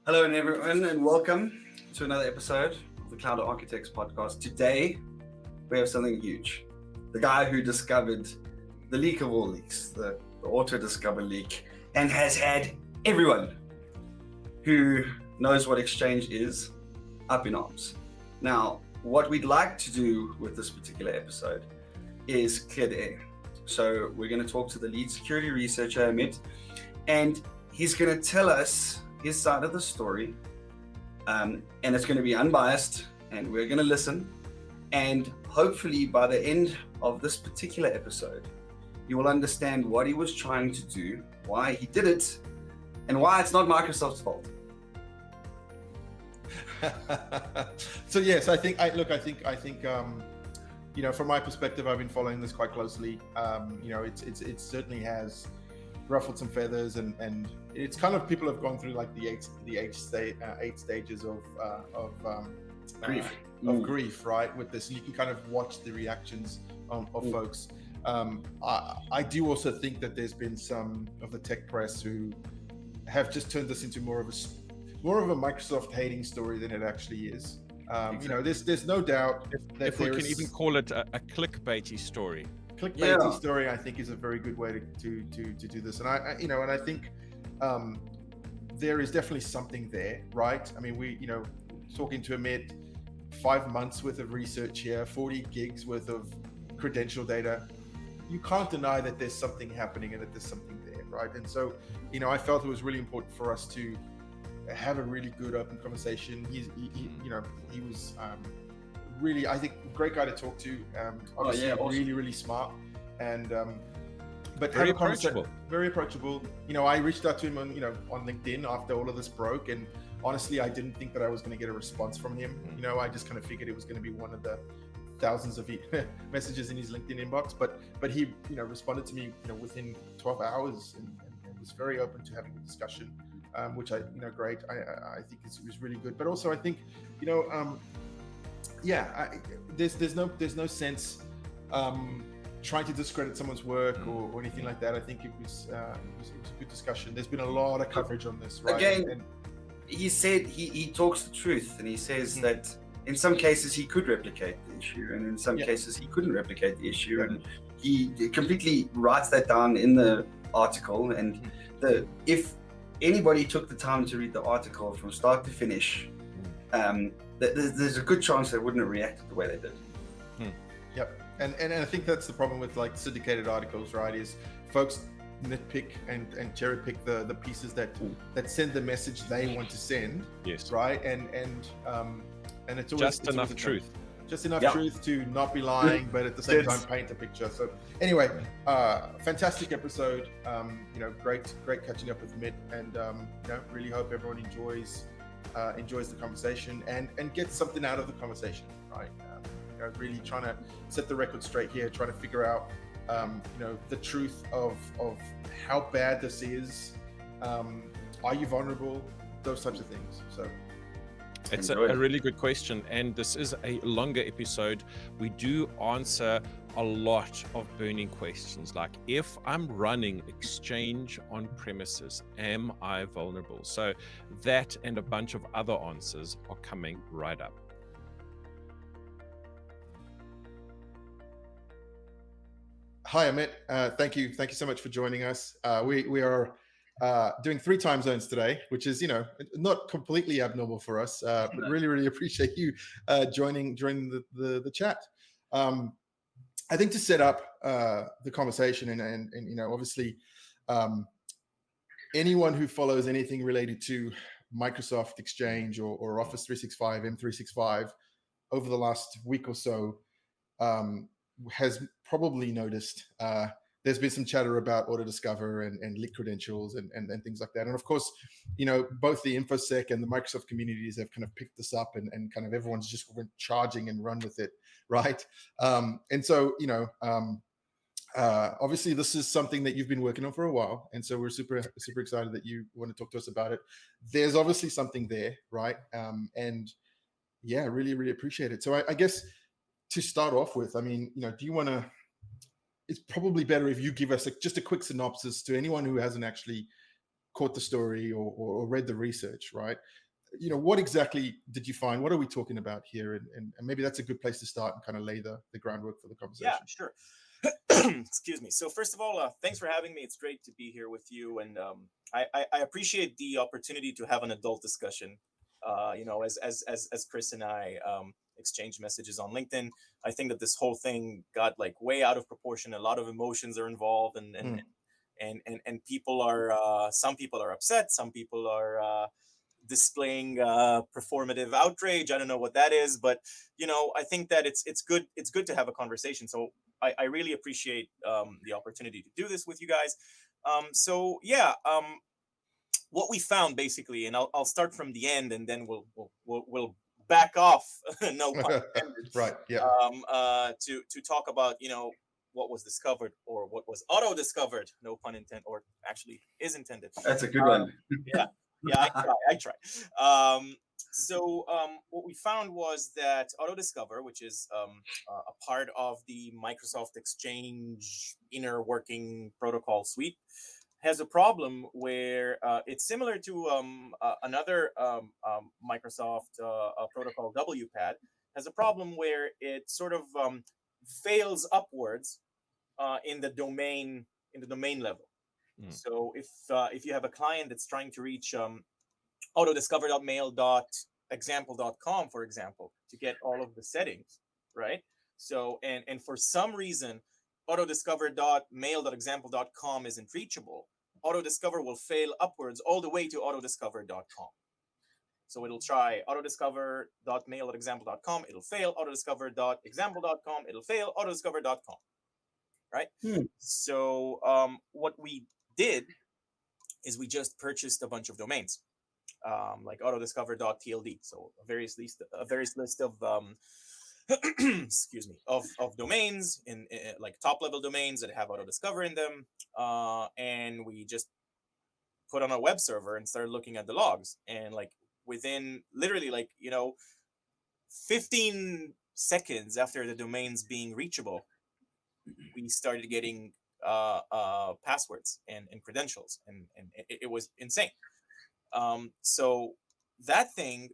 Hello, everyone, and welcome to another episode of the Cloud Architects podcast. Today, we have something huge. The guy who discovered the leak of all leaks, the Autodiscover leak, and has had everyone who knows what Exchange is up in arms. Now, what we'd like to do with this particular episode is clear the air. So we're going to talk to the lead security researcher, Amit, and he's going to tell us his side of the story, and it's going to be unbiased, and we're going to listen, and hopefully by the end of this particular episode you will understand what he was trying to do, why he did it, and why it's not Microsoft's fault. So yes, I think from my perspective, I've been following this quite closely. It certainly has ruffled some feathers, and it's kind of, people have gone through like the eight stages of grief, right? With this, you can kind of watch the reactions of folks. I do also think that there's been some of the tech press who have just turned this into more of a Microsoft hating story than it actually is. Exactly. There's no doubt that if we can even call it a clickbaity story. Clickbaity story, I think, is a very good way to do this, and I think there is definitely something there, right? I mean, we talking to Amit, 5 months worth of research here, 40 gigs worth of credential data. You can't deny that there's something happening and that there's something there, right? And so, I felt it was really important for us to have a really good open conversation. He was really, I think, a great guy to talk to. Obviously, awesome. Really smart, and but very approachable. Very approachable. I reached out to him on LinkedIn after all of this broke, and honestly, I didn't think that I was going to get a response from him. I just kind of figured it was going to be one of the thousands of messages in his LinkedIn inbox, but he responded to me within 12 hours and was very open to having a discussion, which great. I think it was really good. But also, I think there's no sense trying to discredit someone's work or anything like that. I think it was a good discussion. There's been a lot of coverage on this, right? Again, he said he talks the truth, and he says that in some cases he could replicate the issue, and in some cases he couldn't replicate the issue, and he completely writes that down in the article. And if anybody took the time to read the article from start to finish, there's a good chance they wouldn't have reacted the way they did. Yep. And I think that's the problem with like syndicated articles, right? Is folks nitpick and cherry pick the pieces that send the message they want to send. Yes. Right. And it's always just enough truth. Just enough truth to not be lying, but at the same time paint a picture. So anyway, fantastic episode. Great catching up with Amit, and really hope everyone enjoys the conversation and gets something out of the conversation, right? Really trying to set the record straight here, trying to figure out the truth of how bad this is. Are you vulnerable? Those types of things. So it's a really good question, and this is a longer episode. We do answer a lot of burning questions, like, if I'm running Exchange on premises, am I vulnerable? So that and a bunch of other answers are coming right up. Hi, Amit. Thank you so much for joining us. We are doing 3 time zones today, which is not completely abnormal for us, but really appreciate you joining the chat. I think to set up the conversation, and obviously anyone who follows anything related to Microsoft Exchange or Office 365, M365 over the last week or so has probably noticed there's been some chatter about Autodiscover and leak credentials and things like that. And of course, both the InfoSec and the Microsoft communities have kind of picked this up, and kind of everyone's just went charging and run with it, right? And so, obviously this is something that you've been working on for a while. And so we're super excited that you want to talk to us about it. There's obviously something there, right? And yeah, really appreciate it. So I guess to start off with, I mean, do you want to, it's probably better if you give us just a quick synopsis to anyone who hasn't actually caught the story or read the research, right? What exactly did you find? What are we talking about here? And maybe that's a good place to start and kind of lay the groundwork for the Yeah, conversation. sure. Excuse me. So first of all, thanks for having me. It's great to be here with you, and I appreciate the opportunity to have an adult discussion. As Chris and I exchange messages on LinkedIn, I think that this whole thing got like way out of proportion. A lot of emotions are involved, and people are some people are upset, some people are displaying performative outrage. I don't know what that is, but I think that it's good to have a conversation. So I really appreciate the opportunity to do this with you guys. What we found basically, and I'll start from the end, and then we'll back off. No pun intended. Right. Yeah. To talk about what was discovered, or what was auto discovered. No pun intended, or actually is intended. That's a good one. Yeah. I try. What we found was that Autodiscover, which is a part of the Microsoft Exchange inner working protocol suite, has a problem where it's similar to another Microsoft protocol, WPAD, has a problem where it sort of fails upwards in the domain level. So if you have a client that's trying to reach autodiscover.mail.example.com, for example, to get all of the settings, right? So and for some reason, autodiscover.mail.example.com isn't reachable, Autodiscover will fail upwards all the way to autodiscover.com. So it'll try autodiscover.mail.example.com, it'll fail, autodiscover.example.com, it'll fail, autodiscover.com. Right? So what we did is we just purchased a bunch of domains, like autodiscover.tld. So a various list of excuse me, of domains in like top level domains that have Autodiscover in them, and we just put on a web server and started looking at the logs, and like within literally 15 seconds after the domains being reachable, we started getting passwords and credentials, and it was insane. So that thing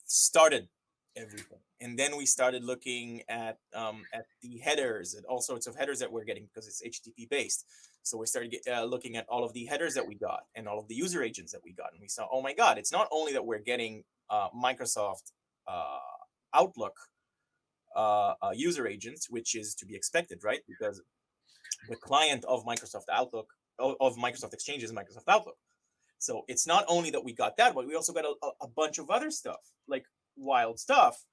started everything, and then we started looking at the headers and all sorts of headers that we're getting, because it's HTTP based. So we started looking at all of the headers that we got and all of the user agents that we got, and we saw, oh my god, it's not only that we're getting Microsoft Outlook user agents, which is to be expected, right? Because the client of Microsoft Outlook, of Microsoft Exchange, is Microsoft Outlook. So it's not only that we got that, but we also got a bunch of other stuff, like wild stuff.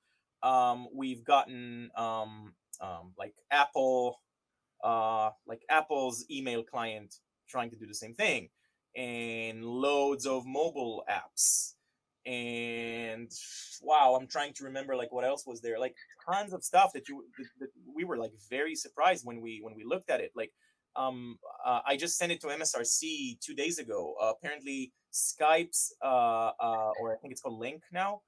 We've gotten like Apple, like Apple's email client trying to do the same thing, and loads of mobile apps. And wow, I'm trying to remember like what else was there, like tons of stuff that we were like very surprised when we looked at it. Like I just sent it to MSRC 2 days ago. Apparently Skype's or I think it's called Link now,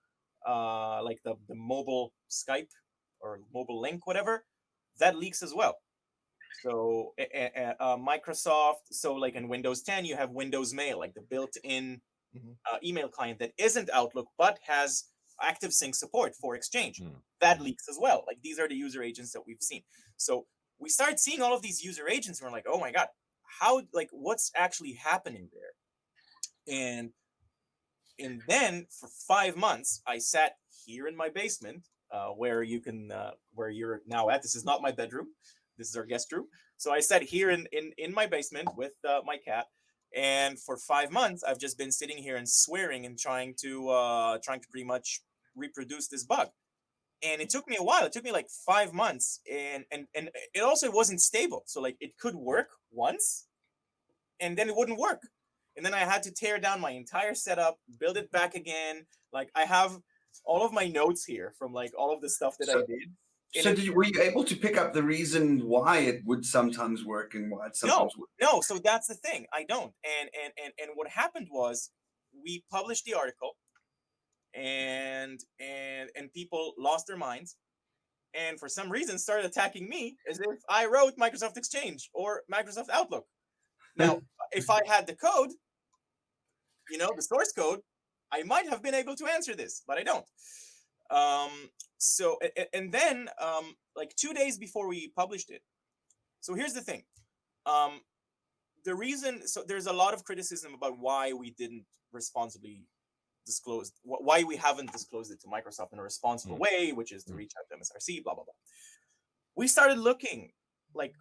like the mobile Skype or mobile Link, whatever, that leaks as well. So Microsoft, so like in Windows 10 you have Windows Mail, like the built-in email client that isn't Outlook but has ActiveSync support for Exchange. That leaks as well. Like these are the user agents that we've seen. So we started seeing all of these user agents, and we're like, oh my god, how, like, what's actually happening there? And then for 5 months I sat here in my basement, where you're now at. This is not my bedroom, this is our guest room. So I sat here in my basement with my cat, and for 5 months I've just been sitting here and swearing and trying to pretty much reproduce this bug. And it took me a while. It took me like 5 months, and it also wasn't stable. So like it could work once, and then it wouldn't work, and then I had to tear down my entire setup, build it back again. Like I have all of my notes here from like all of the stuff that I did. So were you able to pick up the reason why it would sometimes work and why it sometimes wouldn't? No. So that's the thing. I don't. And what happened was we published the article, and people lost their minds, and for some reason started attacking me as if I wrote Microsoft Exchange or Microsoft Outlook. Now, if I had the code, the source code, I might have been able to answer this, but I don't. So, and then, like 2 days before we published it. So here's the thing. The reason, so there's a lot of criticism about why we didn't responsibly disclose, why we haven't disclosed it to Microsoft in a responsible way, which is to reach out to MSRC, blah, blah, blah. We started looking, like,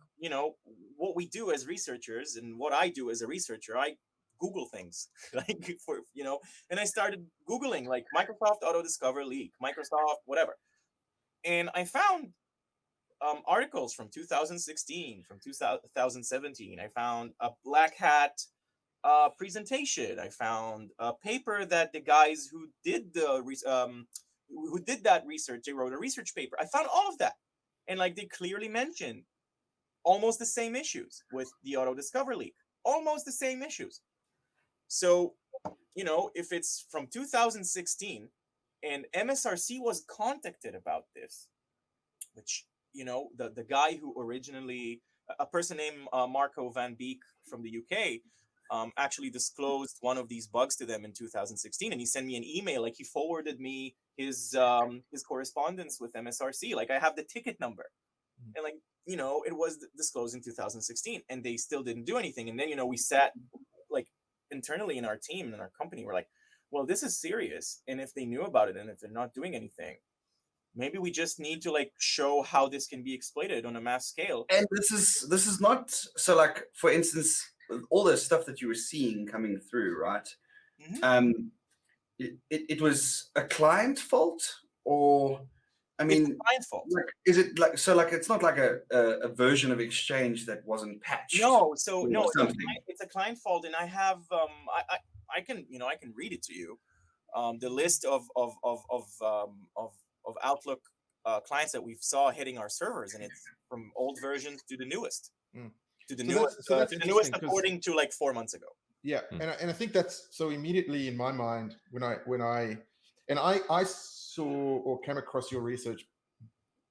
what we do as researchers and what I do as a researcher, I Google things, like, and I started Googling, like, Microsoft Autodiscover leak, Microsoft, whatever. And I found articles from 2016, from 2017. I found a black hat presentation. I found a paper that the guys who did that research, they wrote a research paper. I found all of that, and like they clearly mentioned almost the same issues with the Autodiscover leak, almost the same issues. So, if it's from 2016 and MSRC was contacted about this, which, the guy who originally, a person named Marco van Beek from the UK, actually disclosed one of these bugs to them in 2016, and he sent me an email, like he forwarded me his correspondence with MSRC, like I have the ticket number, and like, it was disclosed in 2016, and they still didn't do anything. And then, we sat like internally in our team, in our company, we're like, well, this is serious, and if they knew about it and if they're not doing anything, maybe we just need to like show how this can be exploited on a mass scale. And this is not so, like, for instance, all the stuff that you were seeing coming through, right? It was a client fault, or I mean, it's a client fault. Like, is it like, so like it's not like a version of Exchange that wasn't patched? No, it's a client fault, and I have I can read it to you. The list of Outlook clients that we saw hitting our servers, and it's from old versions to the newest, to the newest according to like 4 months ago. Yeah, and I think that's so immediately in my mind when I saw or came across your research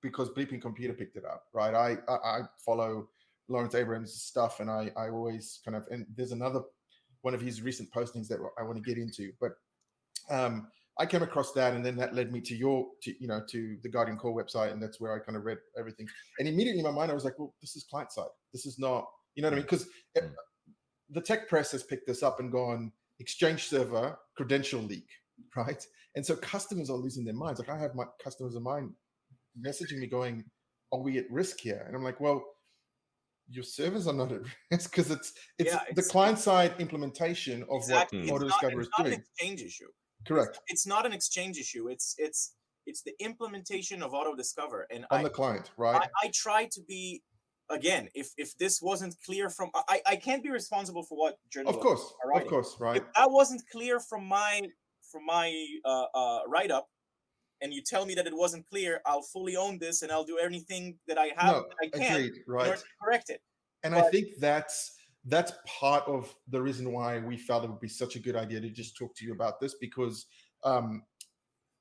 because Bleeping Computer picked it up, right? I follow Lawrence Abrams' stuff, and I always kind of, and there's another one of his recent postings that I want to get into, but I came across that, and then that led me to to the Guardicore website, and that's where I kind of read everything. And immediately in my mind, I was like, well, this is client side. This is not, you know what I mean? Because the tech press has picked this up and gone, Exchange server credential leak, right? And so customers are losing their minds. Like, I have my customers of mine messaging me going, are we at risk here? And I'm like, well, your servers are not at risk, because it's the client side implementation of what Autodiscover is doing. It's not an Exchange issue. Correct. It's not an Exchange issue. It's the implementation of Autodiscover, and on the client, right? I try to be, again, if this wasn't clear from, I can't be responsible for what journalists are writing. Of course, right. If that wasn't clear from my write up, and you tell me that it wasn't clear, I'll fully own this, and I'll do anything that I have that I can agreed, right, in order to correct it. And I think that's part of the reason why we felt it would be such a good idea to just talk to you about this, because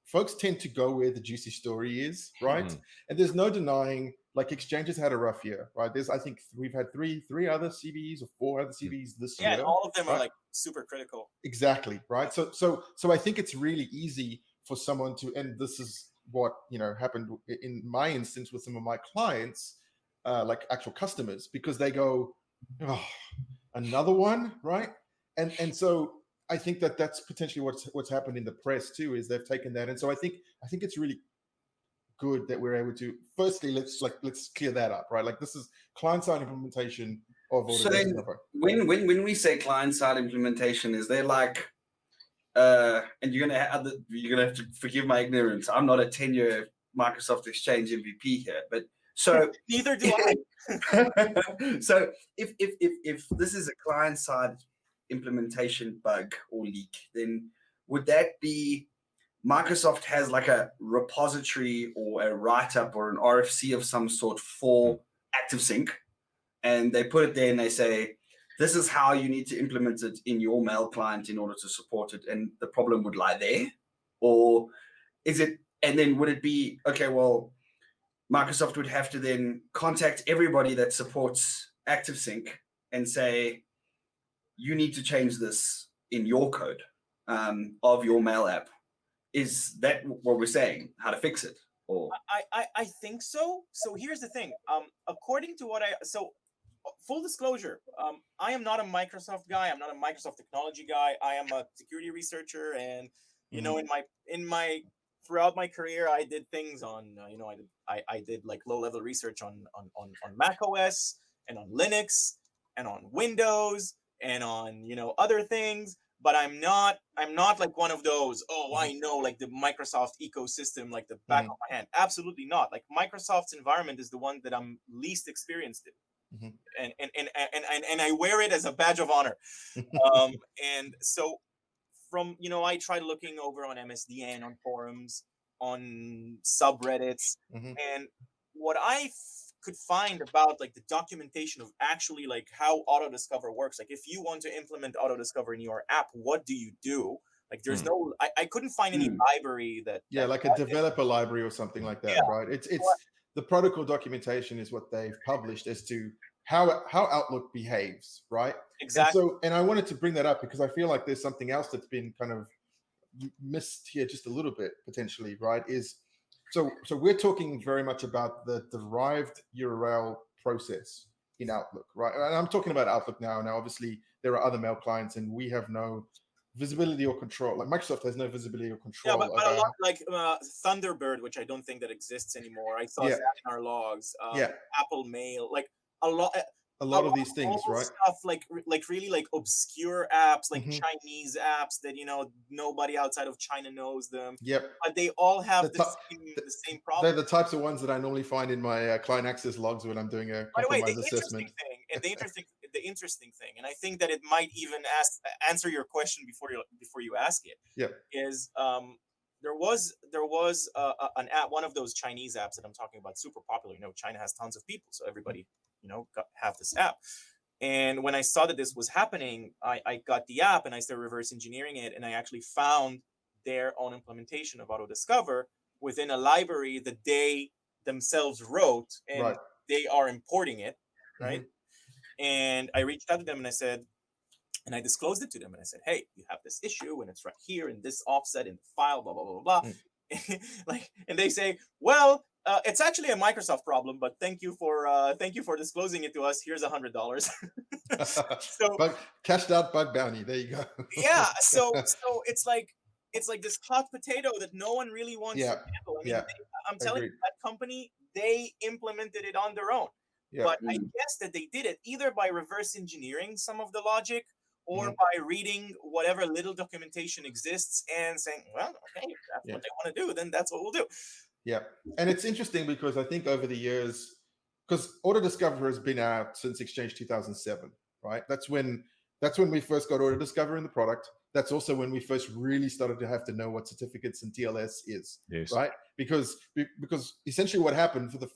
folks tend to go where the juicy story is, right? And there's no denying, like, Exchange has had a rough year, right? I think we've had three other CVEs or 4 other CVEs this year. Yeah, and all of them are like super critical. Exactly, right? So I think it's really easy for someone to, and this is what happened in my instance with some of my clients, like actual customers, because they go, oh, another one, right? And so I think that's potentially what's happened in the press too, is they've taken that. And so I think it's really good that we're able to, firstly, let's clear that up, right? Like, this is client-side implementation of Autodiscover. So then when we say client-side implementation, is there like, and you're gonna have to forgive my ignorance, I'm not a tenure Microsoft Exchange MVP here, but so neither do I. So if this is a client-side implementation bug or leak, then would that be Microsoft has like a repository or a write-up or an RFC of some sort for ActiveSync, and they put it there and they say, this is how you need to implement it in your mail client in order to support it, and the problem would lie there? Or is it, and then would it be, okay, well, Microsoft would have to then contact everybody that supports ActiveSync and say, you need to change this in your code of your mail app. Is that what we're saying? How to fix it? Or I think so. So here's the thing. According to what full disclosure, I am not a Microsoft guy. I'm not a Microsoft technology guy. I am a security researcher, and you know, in my throughout my career, I did things on I did like low level research on Mac OS and on Linux and on Windows and on other things. But I'm not like one of those, I know like the Microsoft ecosystem like the back of my hand. Absolutely not. Like Microsoft's environment is the one that I'm least experienced in. And I wear it as a badge of honor. And so from I tried looking over on MSDN, on forums, on subreddits, and what I could find about like the documentation of actually like how Autodiscover works. Like if you want to implement Autodiscover in your app, what do you do? Like there's no, I couldn't find any library that like a developer library or something like that, right? It's the protocol documentation is what they've published as to how Outlook behaves, right? Exactly. And I wanted to bring that up because I feel like there's something else that's been kind of missed here just a little bit potentially, right? So we're talking very much about the derived URL process in Outlook, right? And I'm talking about Outlook now. Now, obviously, there are other mail clients, and we have no visibility or control. Like Microsoft has no visibility or control. Yeah, but a lot like Thunderbird, which I don't think that exists anymore. I saw that in our logs. Apple Mail, like a lot of these things, right? Stuff like really like obscure apps, like Chinese apps that nobody outside of China knows them. Yep. But they all have the same problem. They're the types of ones that I normally find in my client access logs when I'm doing a compromise assessment. The interesting thing, and I think that it might even answer your question before you ask it. Yeah. Is there was an app, one of those Chinese apps that I'm talking about, super popular. China has tons of people, so everybody have this app. And when I saw that this was happening, I got the app and I started reverse engineering it, and I actually found their own implementation of Autodiscover within a library that they themselves wrote, and they are importing it, right? And I reached out to them and I said, and I disclosed it to them and I said, hey, you have this issue and it's right here in this offset in the file, blah, blah, blah, blah, blah. And they say, well, it's actually a Microsoft problem, but thank you for disclosing it to us. Here's $100. So cashed out bug bounty. There you go. Yeah. So it's like this hot potato that no one really wants to handle. I'm telling you, that company, they implemented it on their own. But I guess that they did it either by reverse engineering some of the logic or by reading whatever little documentation exists and saying, well, okay, if that's what they want to do, then that's what we'll do. Yeah. And it's interesting because I think over the years, because Autodiscover has been out since Exchange 2007, right? That's when we first got Autodiscover in the product. That's also when we first really started to have to know what certificates and TLS is, right? Because essentially what happened for the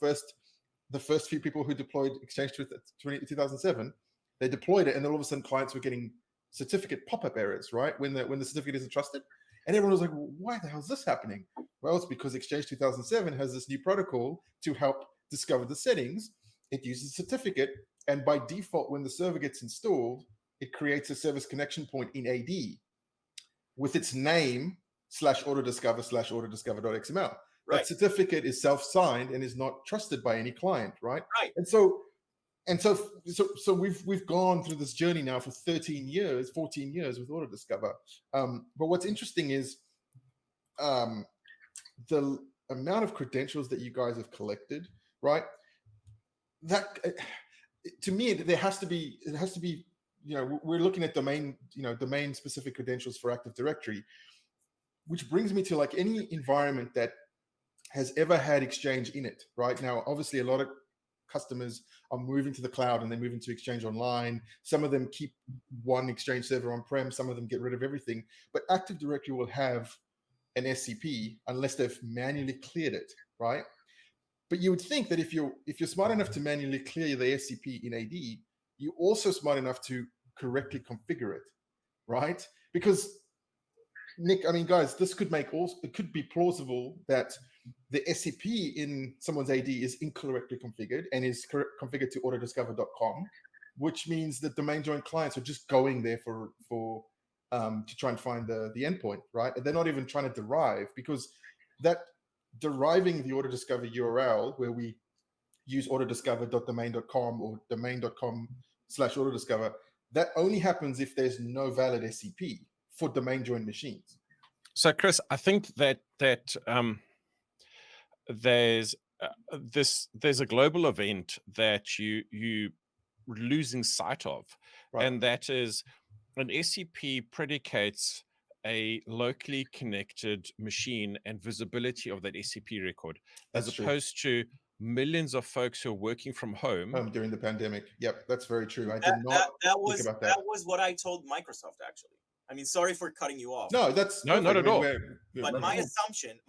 first few people who deployed Exchange 2007, they deployed it, and then all of a sudden clients were getting certificate pop-up errors, right? When the certificate isn't trusted. And everyone was like, well, why the hell is this happening? Well, it's because Exchange 2007 has this new protocol to help discover the settings. It uses a certificate, and by default, when the server gets installed, it creates a service connection point in AD with its name /Autodiscover/Autodiscover.xml. Right. That certificate is self-signed and is not trusted by any client, right? Right. And so we've gone through this journey now for 14 years with Autodiscover. But what's interesting is the amount of credentials that you guys have collected, right? That to me, it has to be, we're looking at domain specific credentials for Active Directory, which brings me to like any environment that has ever had Exchange in it. Right now, obviously, a lot of customers are moving to the cloud and they're moving to Exchange Online. Some of them keep one Exchange server on-prem. Some of them get rid of everything. But Active Directory will have an SCP unless they've manually cleared it, right? But you would think that if you're smart enough to manually clear the SCP in AD, you're also smart enough to correctly configure it, right? Because Nick, I mean, guys, it could be plausible that the SCP in someone's AD is incorrectly configured and is configured to autodiscover.com, which means that domain join clients are just going there for to try and find the endpoint, right? And they're not even trying to derive, because that deriving the Autodiscover URL, where we use autodiscover.domain.com or domain.com/autodiscover, that only happens if there's no valid SCP for domain join machines. So, Chris, I think that there's there's a global event that you losing sight of, Right. and that is an SCP predicates a locally connected machine and visibility of that SCP record, as That's true. opposed to millions of folks who are working from home During the pandemic. Yep, that's very true. I did not think about that. That was what I told Microsoft, actually. I mean, sorry for cutting you off. No, that's No, not at all. But my assumption,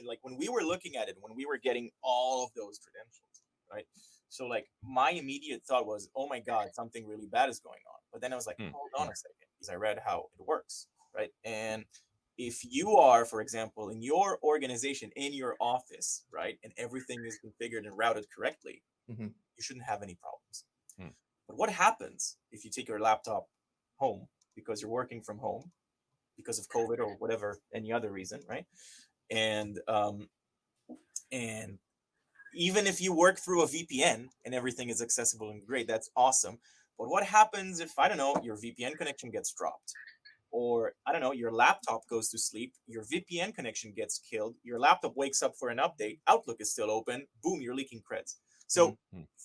like when we were looking at it, when we were getting all of those credentials, right? So like my immediate thought was, oh my God, something really bad is going on. But then I was like, hold on a second, because I read how it works, right? And if you are, for example, in your organization, in your office, right, and everything is configured and routed correctly, you shouldn't have any problems. But what happens if you take your laptop home because you're working from home because of COVID or whatever, any other reason, right? And even if you work through a VPN and everything is accessible and great, that's awesome. But what happens if, I don't know, your VPN connection gets dropped? Or, I don't know, your laptop goes to sleep, your VPN connection gets killed, your laptop wakes up for an update, Outlook is still open, boom, you're leaking creds. So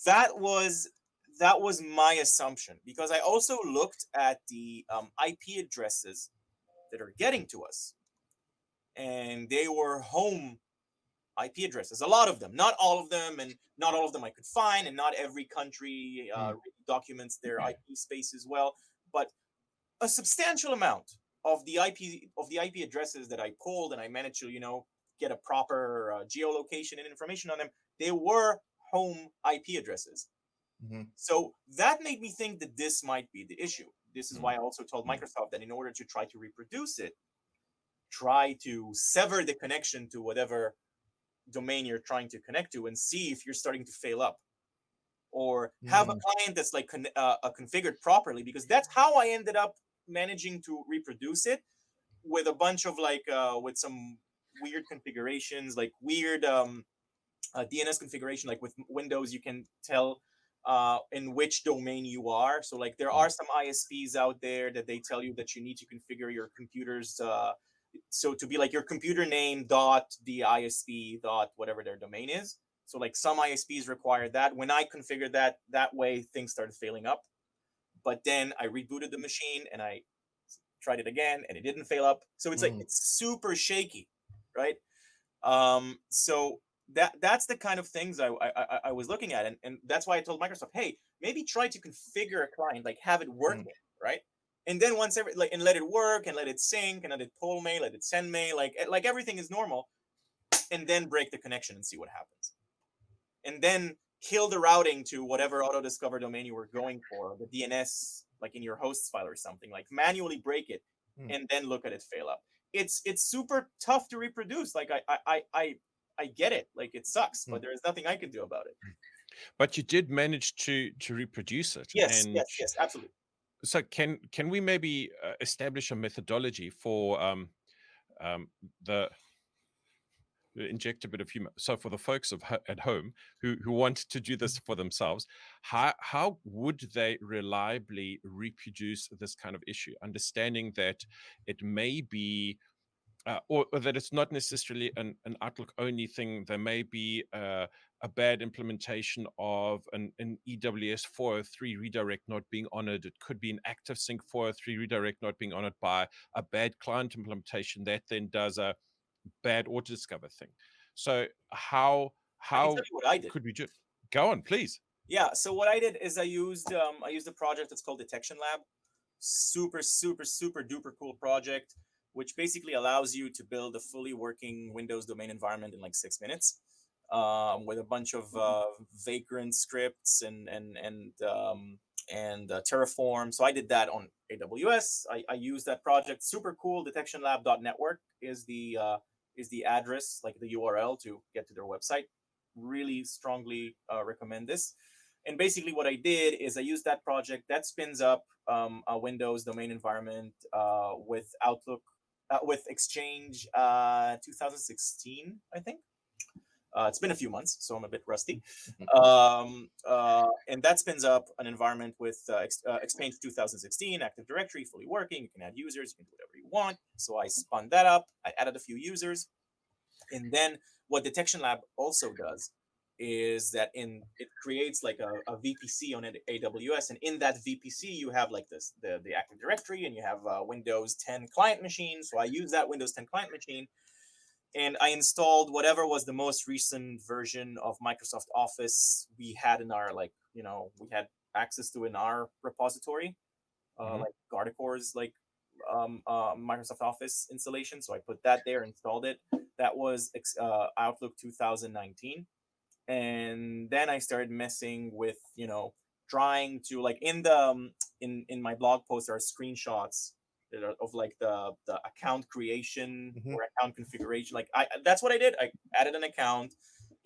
that was my assumption, because I also looked at the IP addresses that are getting to us, and they were home IP addresses, a lot of them, not all of them, and not all of them I could find, and not every country documents their IP space as well, but a substantial amount of the IP addresses that I pulled and I managed to, get a proper geolocation and information on them, they were home IP addresses. So that made me think that this might be the issue. This is why I also told Microsoft that in order to try to reproduce it, try to sever the connection to whatever domain you're trying to connect to and see if you're starting to fail up, or have a client that's like configured properly, because that's how I ended up managing to reproduce it, with a bunch of with some weird configurations, like weird DNS configuration. Like with Windows, you can tell in which domain you are. So like there are some ISPs out there that they tell you that you need to configure your computers so to be like your computer name dot the ISP dot whatever their domain is. So like some ISPs require that. When I configured that way, things started failing up. But then I rebooted the machine and I tried it again and it didn't fail up. So it's like it's super shaky, right? So that's the kind of things I was looking at, and that's why I told Microsoft, hey, maybe try to configure a client, like have it working, right? And then once and let it work and let it sync and let it pull mail, let it send mail, like everything is normal, and then break the connection and see what happens. And then kill the routing to whatever Autodiscover domain you were going for, the DNS, like in your hosts file or something, like manually break it and then look at it fail up. It's super tough to reproduce. Like I get it. Like it sucks, but there is nothing I can do about it. But you did manage to reproduce it. Yes, absolutely. So can we maybe establish a methodology for the inject a bit of humor? So for the folks at home who want to do this for themselves, how would they reliably reproduce this kind of issue, understanding that it may be or that it's not necessarily an Outlook only thing? There may be a bad implementation of an EWS 403 redirect not being honored. It could be an ActiveSync 403 redirect not being honored by a bad client implementation that then does a bad Autodiscover thing. So how could we do it? Go on, please. Yeah. So what I did is I used a project that's called Detection Lab. Super duper cool project, which basically allows you to build a fully working Windows domain environment in like 6 minutes, with a bunch of Vagrant scripts and Terraform. So I did that on AWS. I used that project. Super cool. Detectionlab.network is the address, like the URL to get to their website. Really strongly recommend this. And basically what I did is I used that project that spins up a Windows domain environment with Outlook, with Exchange 2016, I think. It's been a few months, so I'm a bit rusty. And that spins up an environment with Exchange 2016, Active Directory, fully working. You can add users, you can do whatever you want. So I spun that up. I added a few users. And then what Detection Lab also does is that it creates like a VPC on AWS, and in that VPC you have like the Active Directory, and you have Windows 10 client machine. So I use that Windows 10 client machine, and I installed whatever was the most recent version of Microsoft Office we had in our we had access to in our repository, like Guardicore's Microsoft Office installation. So I put that there, installed it. That was Outlook 2019. And then I started messing with, trying to in my blog post there are screenshots of like the account creation or account configuration. That's what I did. I added an account,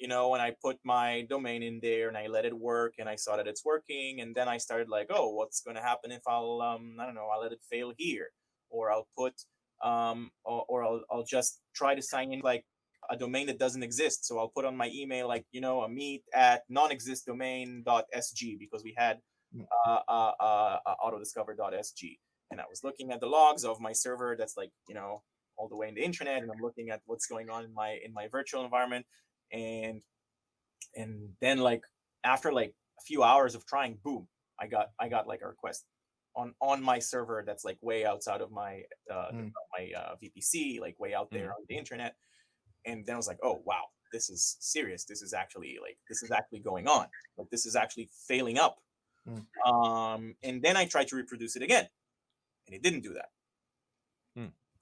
and I put my domain in there and I let it work, and I saw that it's working. And then I started like, oh, what's going to happen if I'll I'll let it fail here, or I'll put or I'll just try to sign in like a domain that doesn't exist. So I'll put on my email Amit at nonexistdomain.sg, because we had autodiscover.sg. And I was looking at the logs of my server that's all the way in the internet, and I'm looking at what's going on in my virtual environment. And then after a few hours of trying, boom, I got like a request on my server that's way outside of my my VPC, way out there on the internet. And then I was like, oh wow, this is serious. This is actually going on. This is actually failing up. And then I tried to reproduce it again, and it didn't do that.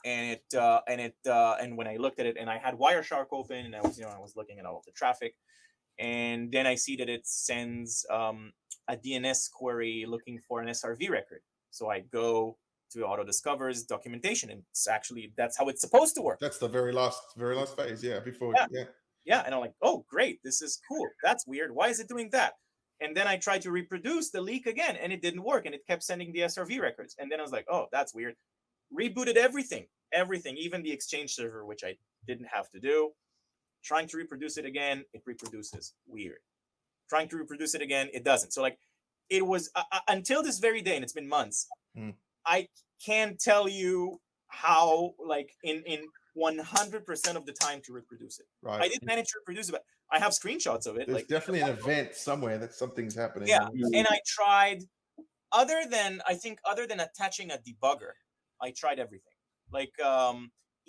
And when I looked at it, and I had Wireshark open, and I was looking at all of the traffic, and then I see that it sends a DNS query looking for an SRV record. So I go to Autodiscover's documentation, and that's how it's supposed to work. That's the very last phase, before. Yeah, and I'm like, oh great, this is cool. That's weird. Why is it doing that? And then I tried to reproduce the leak again, and it didn't work, and it kept sending the SRV records. And then I was like, oh, that's weird. Rebooted everything, even the Exchange server, which I didn't have to do. Trying to reproduce it again, it reproduces. Weird. Trying to reproduce it again, it doesn't. So it was until this very day, and it's been months. I can't tell you how in 100% of the time to reproduce it. Right. I did manage to reproduce it, but I have screenshots of it. There's definitely an event somewhere that something's happening. Yeah, and I tried. Other than attaching a debugger, I tried everything.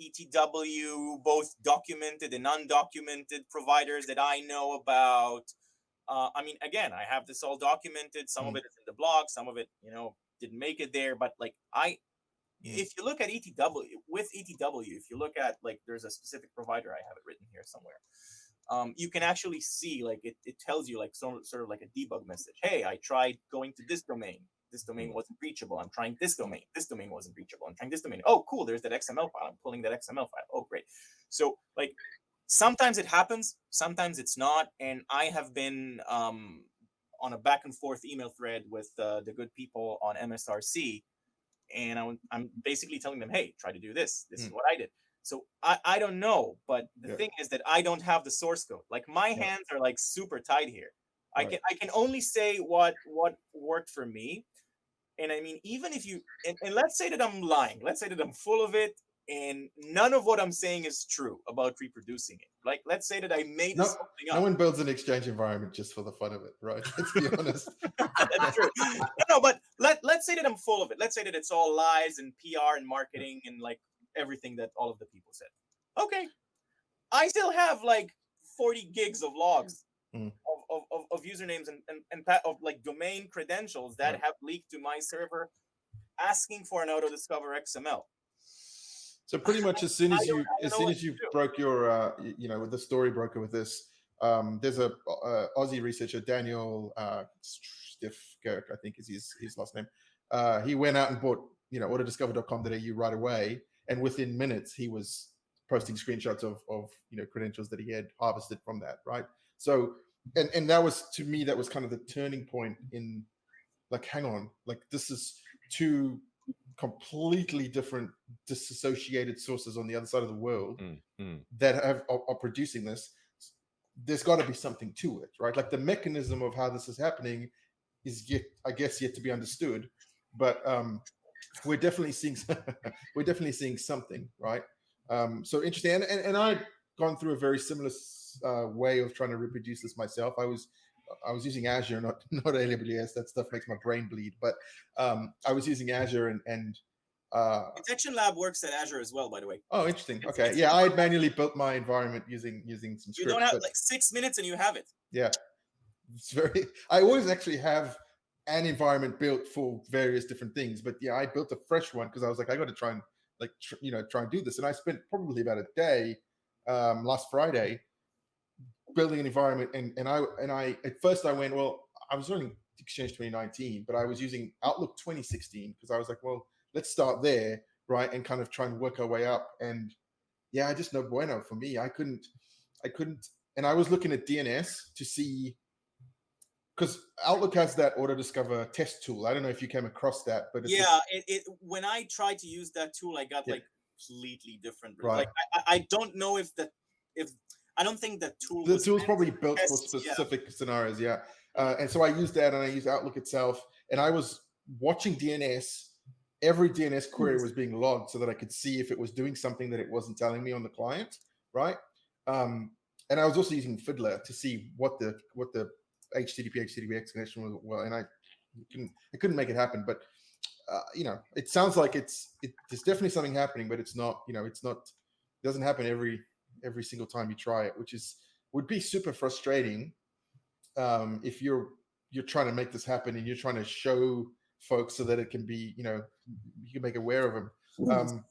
ETW, both documented and undocumented providers that I know about. Again, I have this all documented. Some of it is in the blog. Some of it, didn't make it there. But if you look at ETW, if you look at there's a specific provider, I have it written here somewhere. You can actually see it tells you sort of like a debug message. Hey, I tried going to this domain. This domain wasn't reachable. I'm trying this domain. This domain wasn't reachable. I'm trying this domain. Oh, cool. There's that XML file. I'm pulling that XML file. Oh, great. So sometimes it happens, sometimes it's not. And I have been on a back and forth email thread with the good people on MSRC. And I'm basically telling them, hey, try to do this. This is what I did. So I don't know. But the thing is that I don't have the source code. My hands are super tight here. Right. I can only say what worked for me. And even if you, and let's say that I'm lying, let's say that I'm full of it, and none of what I'm saying is true about reproducing it. Let's say that I made something up. No one builds an Exchange environment just for the fun of it, right? Let's be honest. That's true. No, but let's say that I'm full of it. Let's say that it's all lies and PR and marketing and everything that all of the people said. Okay. I still have 40 gigs of logs. Of usernames and of domain credentials that have leaked to my server, asking for an Autodiscover XML. So pretty much as soon as you broke your the story broker with this, there's a Aussie researcher, Daniel Stiffkirk, I think is his last name. He went out and bought autodiscover.com.au right away, and within minutes he was posting screenshots of credentials that he had harvested from that, right? So and that was, to me, that was kind of the turning point in, like, hang on, like, this is two completely different disassociated sources on the other side of the world that are producing this. There's got to be something to it, right? Like, the mechanism of how this is happening is yet to be understood, but we're definitely seeing something, right? So interesting. And I'd gone through a very similar way of trying to reproduce this myself. I was using Azure, not AWS. That stuff makes my brain bleed. But I was using Azure and Detection Lab works at Azure as well, by the way. Oh, interesting. Okay, yeah, I had manually built my environment using some scripts. You don't have like 6 minutes and you have it. Yeah, it's very. I always actually have an environment built for various different things, but yeah, I built a fresh one because I was like, I got to try and try and do this, and I spent probably about a day last Friday building an environment, and I at first I went, well, I was running Exchange 2019, but I was using Outlook 2016 because I was like, well, let's start there, right, and kind of try and work our way up. And yeah, I just no bueno for me. I couldn't, and I was looking at DNS to see, because Outlook has that Autodiscover test tool. I don't know if you came across that, but it's when I tried to use that tool, I got like completely different. Right. Like I don't know if I don't think that tool. The tool's probably built for specific scenarios, yeah. And so I used that, and I used Outlook itself, and I was watching DNS. Every DNS query was being logged so that I could see if it was doing something that it wasn't telling me on the client, right? And I was also using Fiddler to see what the HTTPX connection was. Well, and I couldn't make it happen, but it sounds like there's definitely something happening, but it's not. It doesn't happen every single time you try it, which would be super frustrating if you're trying to make this happen and you're trying to show folks so that it can be, you can make aware of them. And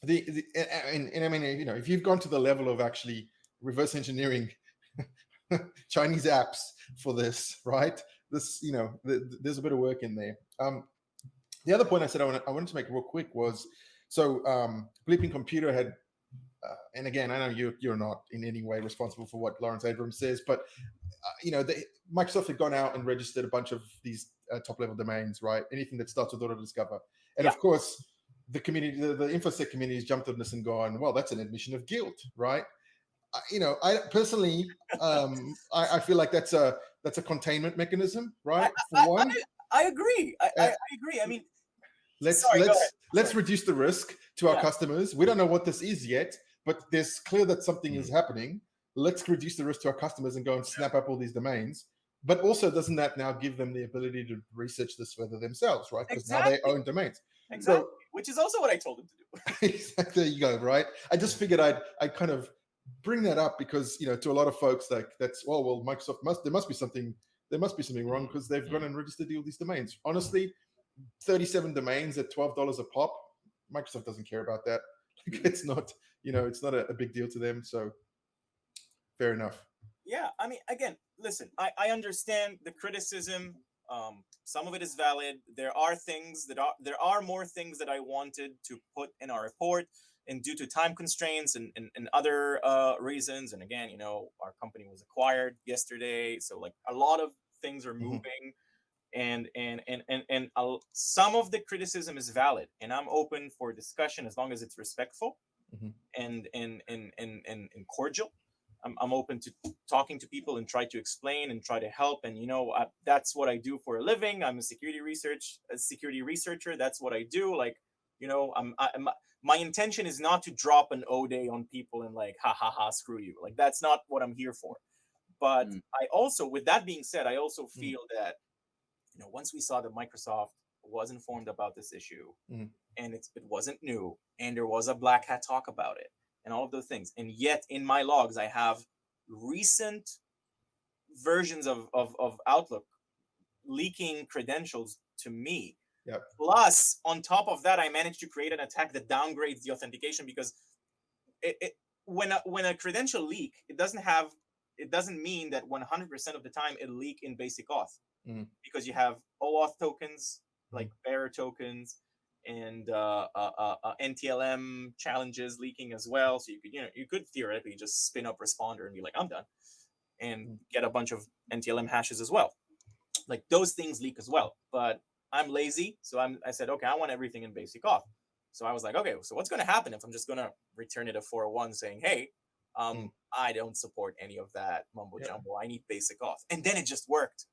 I mean, if you've gone to the level of actually reverse engineering Chinese apps for this, right? This, there's a bit of work in there. The other point I said I wanted to make real quick was, so Bleeping Computer had, and again, I know you're not in any way responsible for what Lawrence Abrams says, but Microsoft had gone out and registered a bunch of these top-level domains, right? Anything that starts with Autodiscover, and of course, the community, the InfoSec community, has jumped on this and gone, well, that's an admission of guilt, right? I personally, I feel like that's a containment mechanism, right? I agree. I agree. I mean, let's reduce the risk to our customers. We don't know what this is yet, but there's clear that something is happening. Let's reduce the risk to our customers and go and snap up all these domains. But also, doesn't that now give them the ability to research this further themselves, right? Because now they own domains. Exactly. So, which is also what I told them to do. Exactly. There you go, right? I just figured I'd kind of bring that up because, to a lot of folks, like, that's, well, Microsoft there must be something wrong because they've gone and registered all these domains. Honestly, 37 domains at $12 a pop, Microsoft doesn't care about that. It's not, it's not a big deal to them. So fair enough. Yeah, I mean, again, listen, I understand the criticism. Some of it is valid. There are more things that I wanted to put in our report, and due to time constraints and other reasons, and again, our company was acquired yesterday, so like a lot of things are moving, and some of the criticism is valid, and I'm open for discussion as long as it's respectful and cordial. I'm open to talking to people and try to explain and try to help. And that's what I do for a living. I'm a security researcher. That's what I do. Like, my intention is not to drop an O-day on people and like, ha, screw you. Like, that's not what I'm here for. But I also, with that being said, I also feel that, once we saw that Microsoft was informed about this issue and it wasn't new and there was a black hat talk about it, and all of those things. And yet in my logs, I have recent versions of Outlook leaking credentials to me. Yep. Plus, on top of that, I managed to create an attack that downgrades the authentication because when a credential leak, it doesn't mean that 100% of the time it'll leak in basic auth because you have OAuth tokens, like bearer tokens, and NTLM challenges leaking as well. So you could theoretically just spin up responder and be like, I'm done. and get a bunch of NTLM hashes as well. Like those things leak as well. But I'm lazy, so I said, okay, I want everything in basic auth. So I was like, okay, so what's going to happen if I'm just going to return it a 401 saying, hey, I don't support any of that mumbo jumbo. I need basic auth. And then it just worked,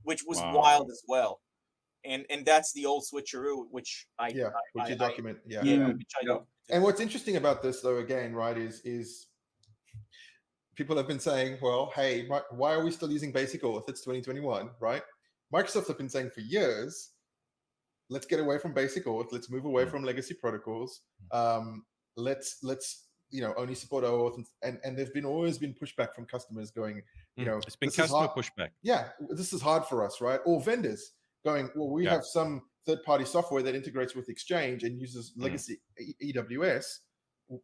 which was wild as well. And that's the old switcheroo, which you document. And what's interesting about this, though, again, right, is people have been saying, well, hey, why are we still using basic auth? It's 2021, right? Microsoft have been saying for years, let's get away from basic auth. Let's move away from legacy protocols. Let's only support OAuth. And there's always been pushback from customers going, it's been customer pushback. Yeah, this is hard for us, right? Or vendors going, well, we have some third-party software that integrates with Exchange and uses legacy EWS.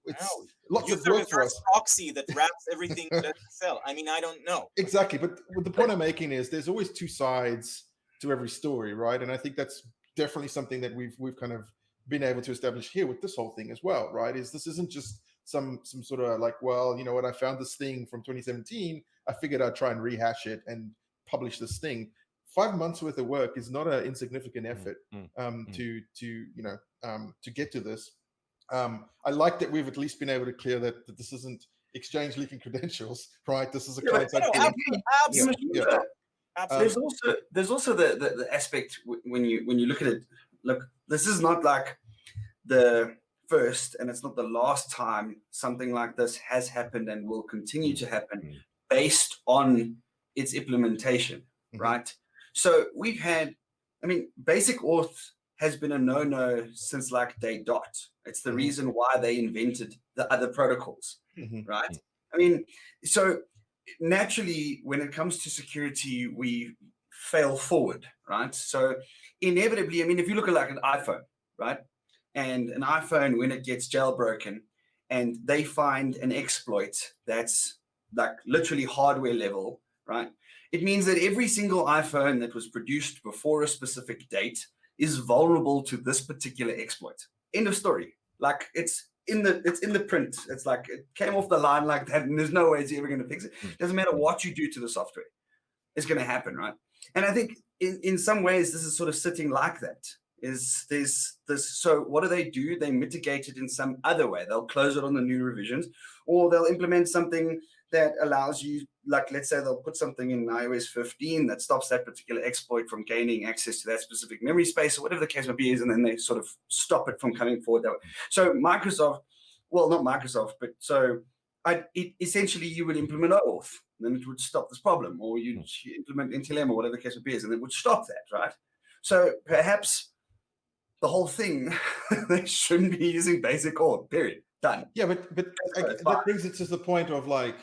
It's lots of work for us. Proxy that wraps everything that sell. I mean, I don't know. Exactly, but the point I'm making is there's always two sides to every story, right? And I think that's definitely something that we've kind of been able to establish here with this whole thing as well, right? This isn't just some sort of like, well, you know what, I found this thing from 2017. I figured I'd try and rehash it and publish this thing. 5 months worth of work is not an insignificant effort to get to this. I like that we've at least been able to clear that this isn't Exchange leaking credentials, right? This is a client-side thing. Absolutely. There's also the aspect when you look at it. Look, this is not like the first, and it's not the last time something like this has happened and will continue to happen based on its implementation, right? So we've had, basic auth has been a no-no since like day dot. It's the reason why they invented the other protocols, right? So naturally, when it comes to security, we fail forward, right? So inevitably, if you look at like an iPhone, right? And an iPhone, when it gets jailbroken and they find an exploit that's like literally hardware level, right? It means that every single iPhone that was produced before a specific date is vulnerable to this particular exploit. End of story. Like it's in the print. It's like it came off the line like that, and there's no way it's ever going to fix it. Doesn't matter what you do to the software, it's going to happen, right? And I think in some ways this is sort of sitting like that. There's this. So what do? They mitigate it in some other way. They'll close it on the new revisions, or they'll implement something that allows you, like let's say they'll put something in iOS 15 that stops that particular exploit from gaining access to that specific memory space or whatever the case may be, and then they sort of stop it from coming forward that way. So Microsoft, well, not Microsoft, but so essentially you would implement OAuth, and then it would stop this problem, or you'd implement NTLM or whatever the case may be, and it would stop that, right? So perhaps the whole thing, they shouldn't be using basic auth, period. Done. Yeah, but that brings it to the point of like,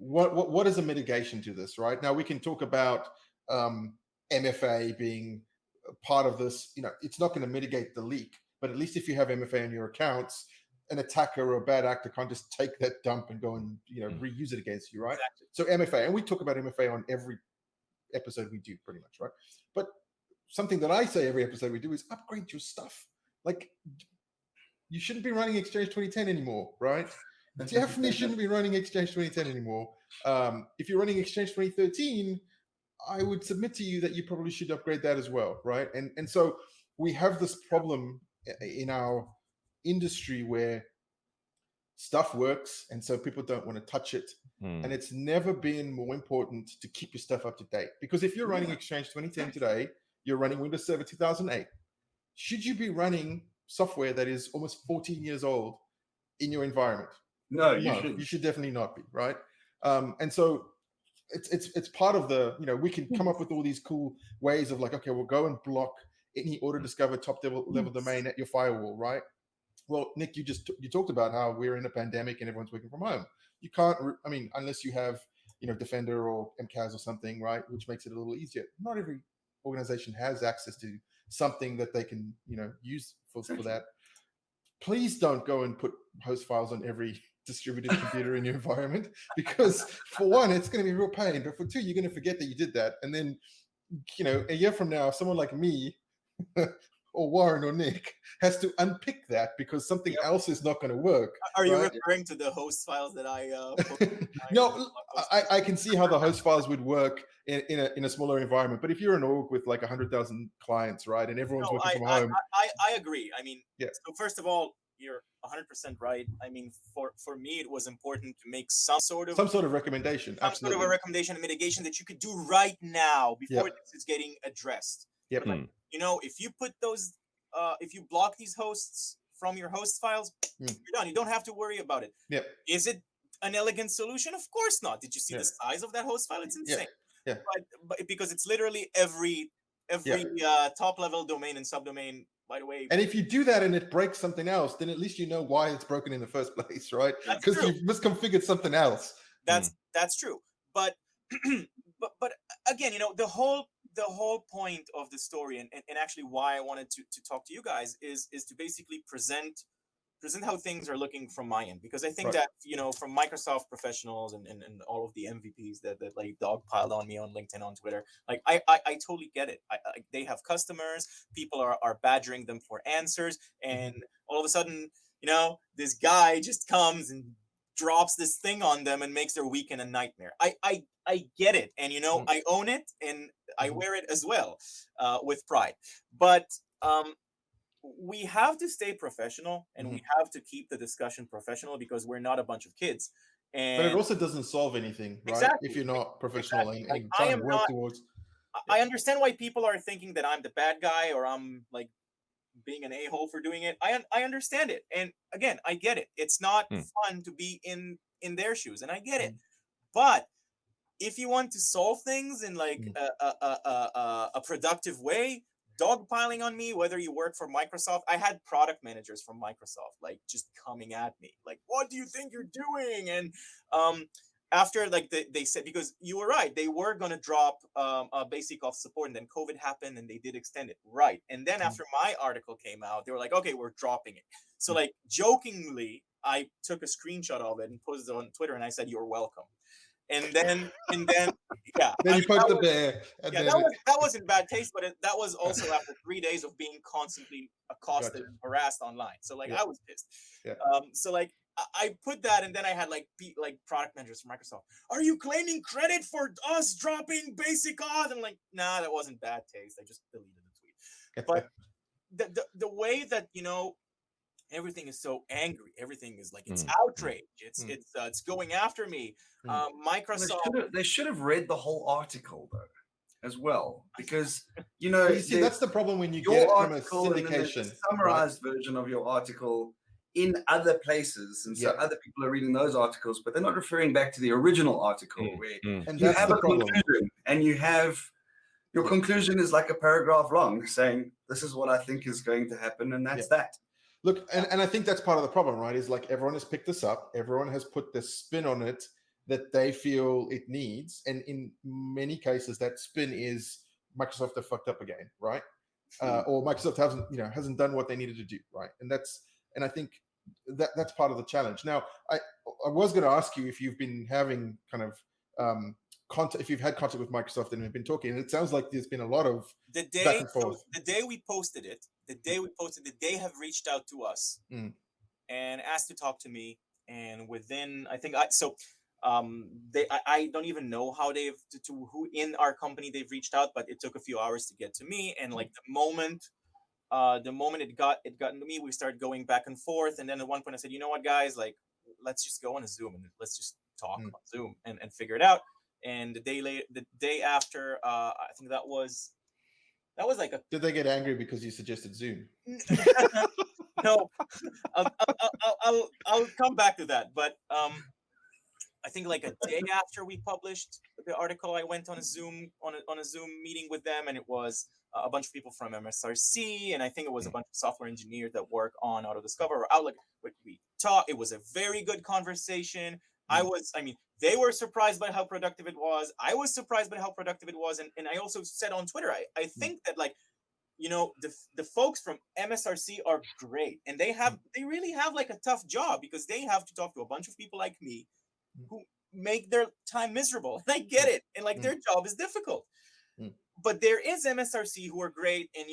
what is a mitigation to this, right? Now we can talk about MFA being part of this. It's not going to mitigate the leak, but at least if you have MFA in your accounts, an attacker or a bad actor can't just take that dump and go and reuse it against you, right? Exactly. So MFA, and we talk about MFA on every episode we do, pretty much, right? But something that I say every episode we do is upgrade your stuff. Like, you shouldn't be running Exchange 2010 anymore, right? Definitely shouldn't be running Exchange 2010 anymore. If you're running Exchange 2013, I would submit to you that you probably should upgrade that as well, right? And so we have this problem in our industry where stuff works, and so people don't want to touch it. And it's never been more important to keep your stuff up to date. Because if you're running Exchange 2010 today, you're running Windows Server 2008. Should you be running software that is almost 14 years old in your environment? No, you should definitely not be, right? And so it's part of the, we can come up with all these cool ways of like, okay, we'll go and block any Autodiscover top level domain at your firewall, right? Well, Nick, you talked about how we're in a pandemic and everyone's working from home. You can't, unless you have, Defender or MCAS or something, right? Which makes it a little easier. Not every organization has access to something that they can, use for that. Please don't go and put host files on every distributed computer in your environment, because for one, it's going to be a real pain, but for two, you're going to forget that you did that. And then, a year from now, someone like me or Warren or Nick has to unpick that because something else is not going to work. Are you right? referring to the host files that I No, I can see how the host files would work in a smaller environment. But if you're an org with like 100,000 clients, right, and everyone's working from home. I agree. I mean, so first of all, you're 100% right. I mean, for me, it was important to make some sort of recommendation, sort of a recommendation and mitigation that you could do right now before this is getting addressed. Yep. Like, if you put those, if you block these hosts from your host files, you're done. You don't have to worry about it. Yep. Is it an elegant solution? Of course not. Did you see the size of that host file? It's insane. Yeah. But because it's literally every top level domain and subdomain. By the way, and if you do that and it breaks something else, then at least you know why it's broken in the first place, right? Because you've misconfigured something else. That's true. But but again, the whole point of the story and actually why I wanted to talk to you guys is to basically present how things are looking from my end, because I think that from Microsoft professionals and all of the MVPs that like dogpiled on me on LinkedIn, on Twitter, like I totally get it. They have customers, people are badgering them for answers, and all of a sudden this guy just comes and drops this thing on them and makes their weekend a nightmare. I get it, and I own it, and I wear it as well with pride, but we have to stay professional, and we have to keep the discussion professional, because we're not a bunch of kids. But it also doesn't solve anything, right? If you're not professional and trying to work towards. I understand why people are thinking that I'm the bad guy, or I'm like being an a-hole for doing it. I understand it, and again, I get it. It's not fun to be in their shoes, and I get it. But if you want to solve things in like a productive way, dogpiling on me, whether you work for Microsoft. I had product managers from Microsoft like just coming at me like, what do you think you're doing? And after like they said, because you were right, they were going to drop a basic off support, and then COVID happened and they did extend it, right? And then after my article came out, they were like, okay, we're dropping it. So like jokingly, I took a screenshot of it and posted it on Twitter, and I said, you're welcome. And then yeah. Then you poked the bear. Yeah, that wasn't bad taste, but that was also after 3 days of being constantly accosted and harassed online. So like I was pissed. Yeah. So like I put that, and then I had like product managers from Microsoft. Are you claiming credit for us dropping basic auth? I'm like, nah, that wasn't bad taste. I just deleted the tweet. But the way that everything is so angry. Everything is like it's outrage. It's going after me. Microsoft. They should have read the whole article though, as well, because you see, that's the problem when you get it from a syndication. Summarized version of your article in other places, and so other people are reading those articles, but they're not referring back to the original article where and you have a problem. conclusion, and your conclusion is like a paragraph long, saying this is what I think is going to happen, and that's that. Look, and I think that's part of the problem, right? Is like everyone has picked this up. Everyone has put the spin on it that they feel it needs. And in many cases, that spin is Microsoft have fucked up again, right? Or Microsoft hasn't done what they needed to do, right? And I think that's part of the challenge. Now, I was going to ask you if you've been having kind of contact, if you've had contact with Microsoft and have been talking. And it sounds like there's been a lot of back and forth. The day we posted it, they have reached out to us and asked to talk to me. And within, I don't even know how who in our company they've reached out, but it took a few hours to get to me. And like the moment it got to me, we started going back and forth. And then at one point I said, you know what, guys, like let's just go on a Zoom and let's just talk on Zoom and figure it out. And the day after, I think that was like a. Did they get angry because you suggested Zoom? No, I'll come back to that. But I think like a day after we published the article, I went on a Zoom meeting with them, and it was a bunch of people from MSRC, and I think it was a bunch of software engineers that work on Autodiscover or Outlook. We talked. It was a very good conversation. They were surprised by how productive it was. I was surprised by how productive it was. And I also said on Twitter, I think that like, the folks from MSRC are great. And they really have like a tough job, because they have to talk to a bunch of people like me who make their time miserable. And I get it. And like their job is difficult. But there is MSRC who are great. And,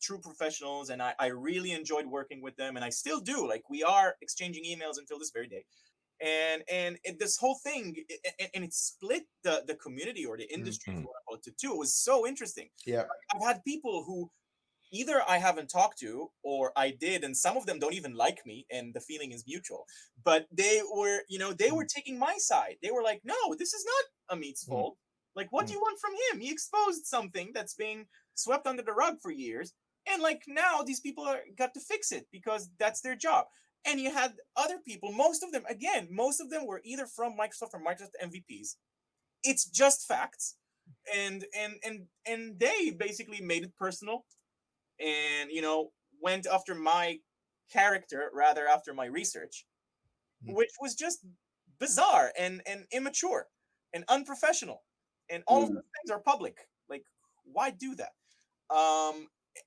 true professionals, and I really enjoyed working with them, and I still do. Like, we are exchanging emails until this very day. This whole thing, and it split the community or the industry, if you want to call it, to two. It was so interesting. Yeah. I've had people who either I haven't talked to, or I did, and some of them don't even like me, and the feeling is mutual. But they were, they were taking my side. They were like, no, this is not Amit's fault. Like, what do you want from him? He exposed something that's being swept under the rug for years. And like, now these people got to fix it because that's their job. And you had other people, most of them were either from Microsoft or Microsoft MVPs. It's just facts. And they basically made it personal, and went after my character rather after my research, which was just bizarre and immature and unprofessional. And all of those things are public. Like, why do that?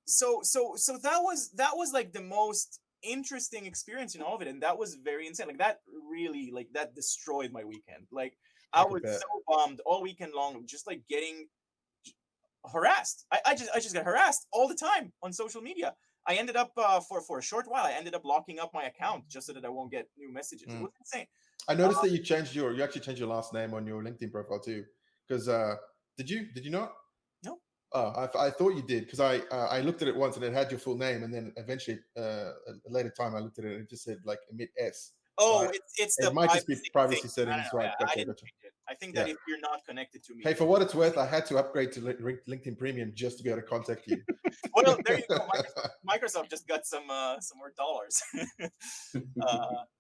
So that was like the most interesting experience in all of it, and that was very insane. Like, that really, like, that destroyed my weekend. Like, I was so bummed all weekend long, just like getting harassed. I just got harassed all the time on social media. I ended up for a short while, I ended up locking up my account just so that I won't get new messages. It was insane. I noticed that you actually changed your last name on your LinkedIn profile too. Because did you not? No. Oh, I thought you did, because I looked at it once and it had your full name, and then eventually a later time I looked at it and it just said like Amit S. Oh, right? it's it the might just be privacy thing. settings, right? I Gotcha, didn't gotcha. change it. I think that if you're not connected to me, hey, for what it's worth, I had to upgrade to LinkedIn Premium just to be able to contact you. Well, there you go. Microsoft just got some more dollars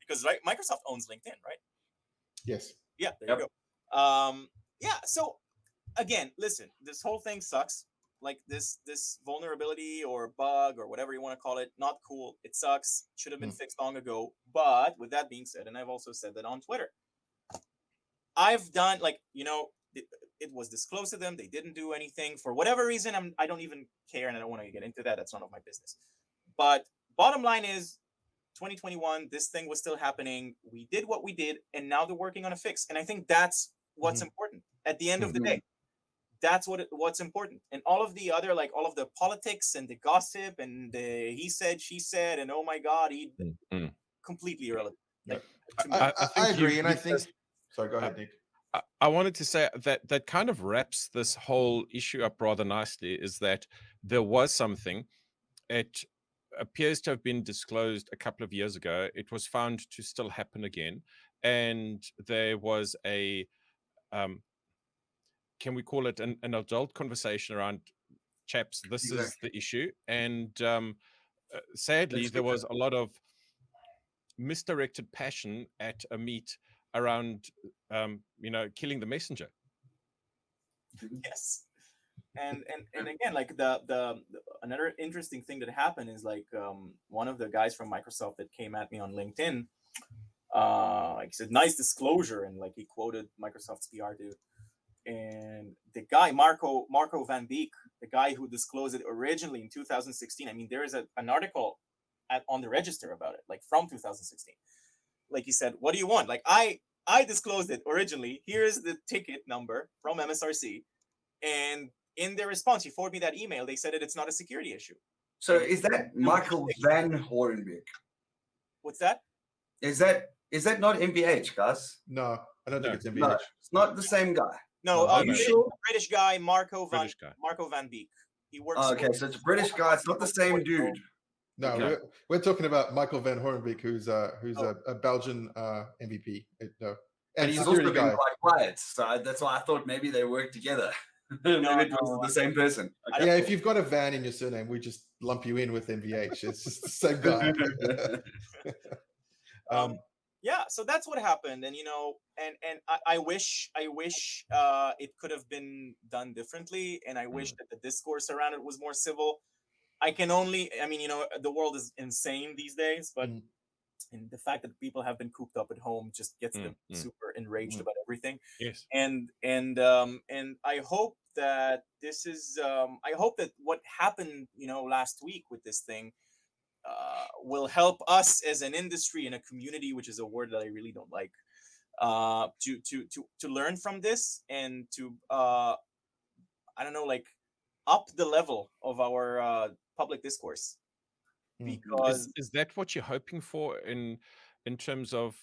because Microsoft owns LinkedIn, right? Yes. Yeah, there you go. Yeah. So again, listen, this whole thing sucks. Like, this vulnerability or bug or whatever you want to call it, not cool. It sucks. Should have been fixed long ago. But with that being said, and I've also said that on Twitter, I've done, like, it was disclosed to them. They didn't do anything for whatever reason. I don't even care, and I don't want to get into that. That's none of my business. But bottom line is, 2021, this thing was still happening. We did what we did, and now they're working on a fix. And I think that's what's important at the end of the day. That's what's important. And all of the other, like, all of the politics and the gossip and the he said, she said, and oh my God, completely irrelevant. Like, I agree, and I think. Sorry, go ahead, Nick. I wanted to say that kind of wraps this whole issue up rather nicely, is that there was something. It appears to have been disclosed a couple of years ago. It was found to still happen again. And there was a, can we call it an adult conversation around, chaps, this is the issue. And sadly, there was a lot of misdirected passion at Amit around, killing the messenger. Yes. And again, like, the another interesting thing that happened is, like, one of the guys from Microsoft that came at me on LinkedIn, like, he said, nice disclosure, and like, he quoted Microsoft's PR dude. And the guy, Marco van Beek, the guy who disclosed it originally in 2016. I mean, there is an article on the Register about it, like, from 2016. Like, he said, what do you want? Like, I disclosed it originally. Here's the ticket number from MSRC. And in their response, he forwarded me that email. They said that it's not a security issue. So is that Michael Van Horenbeek? What's that? Is that not MVH, guys? No, I don't think it's MVH. No, it's not the same guy. No, Are you sure? British guy, Marco van Beek. He works. Okay, so it's a British guy. It's not the same dude. No, okay. we're talking about Michael Van Horenbeek, who's a Belgian MVP. No, and he's also been quite quiet, so that's why I thought maybe they work together. Maybe it was the same person. Okay. Yeah, if you've got a Van in your surname, we just lump you in with MVH. It's just the same guy. Yeah, so that's what happened, and I wish it could have been done differently, and I wish that the discourse around it was more civil. The world is insane these days, but and the fact that people have been cooped up at home just gets them super enraged about everything. Yes, and I hope that this is I hope that what happened last week with this thing will help us as an industry and a community, which is a word that I really don't like, to learn from this and to up the level of our public discourse, Mm. because Is that what you're hoping for in terms of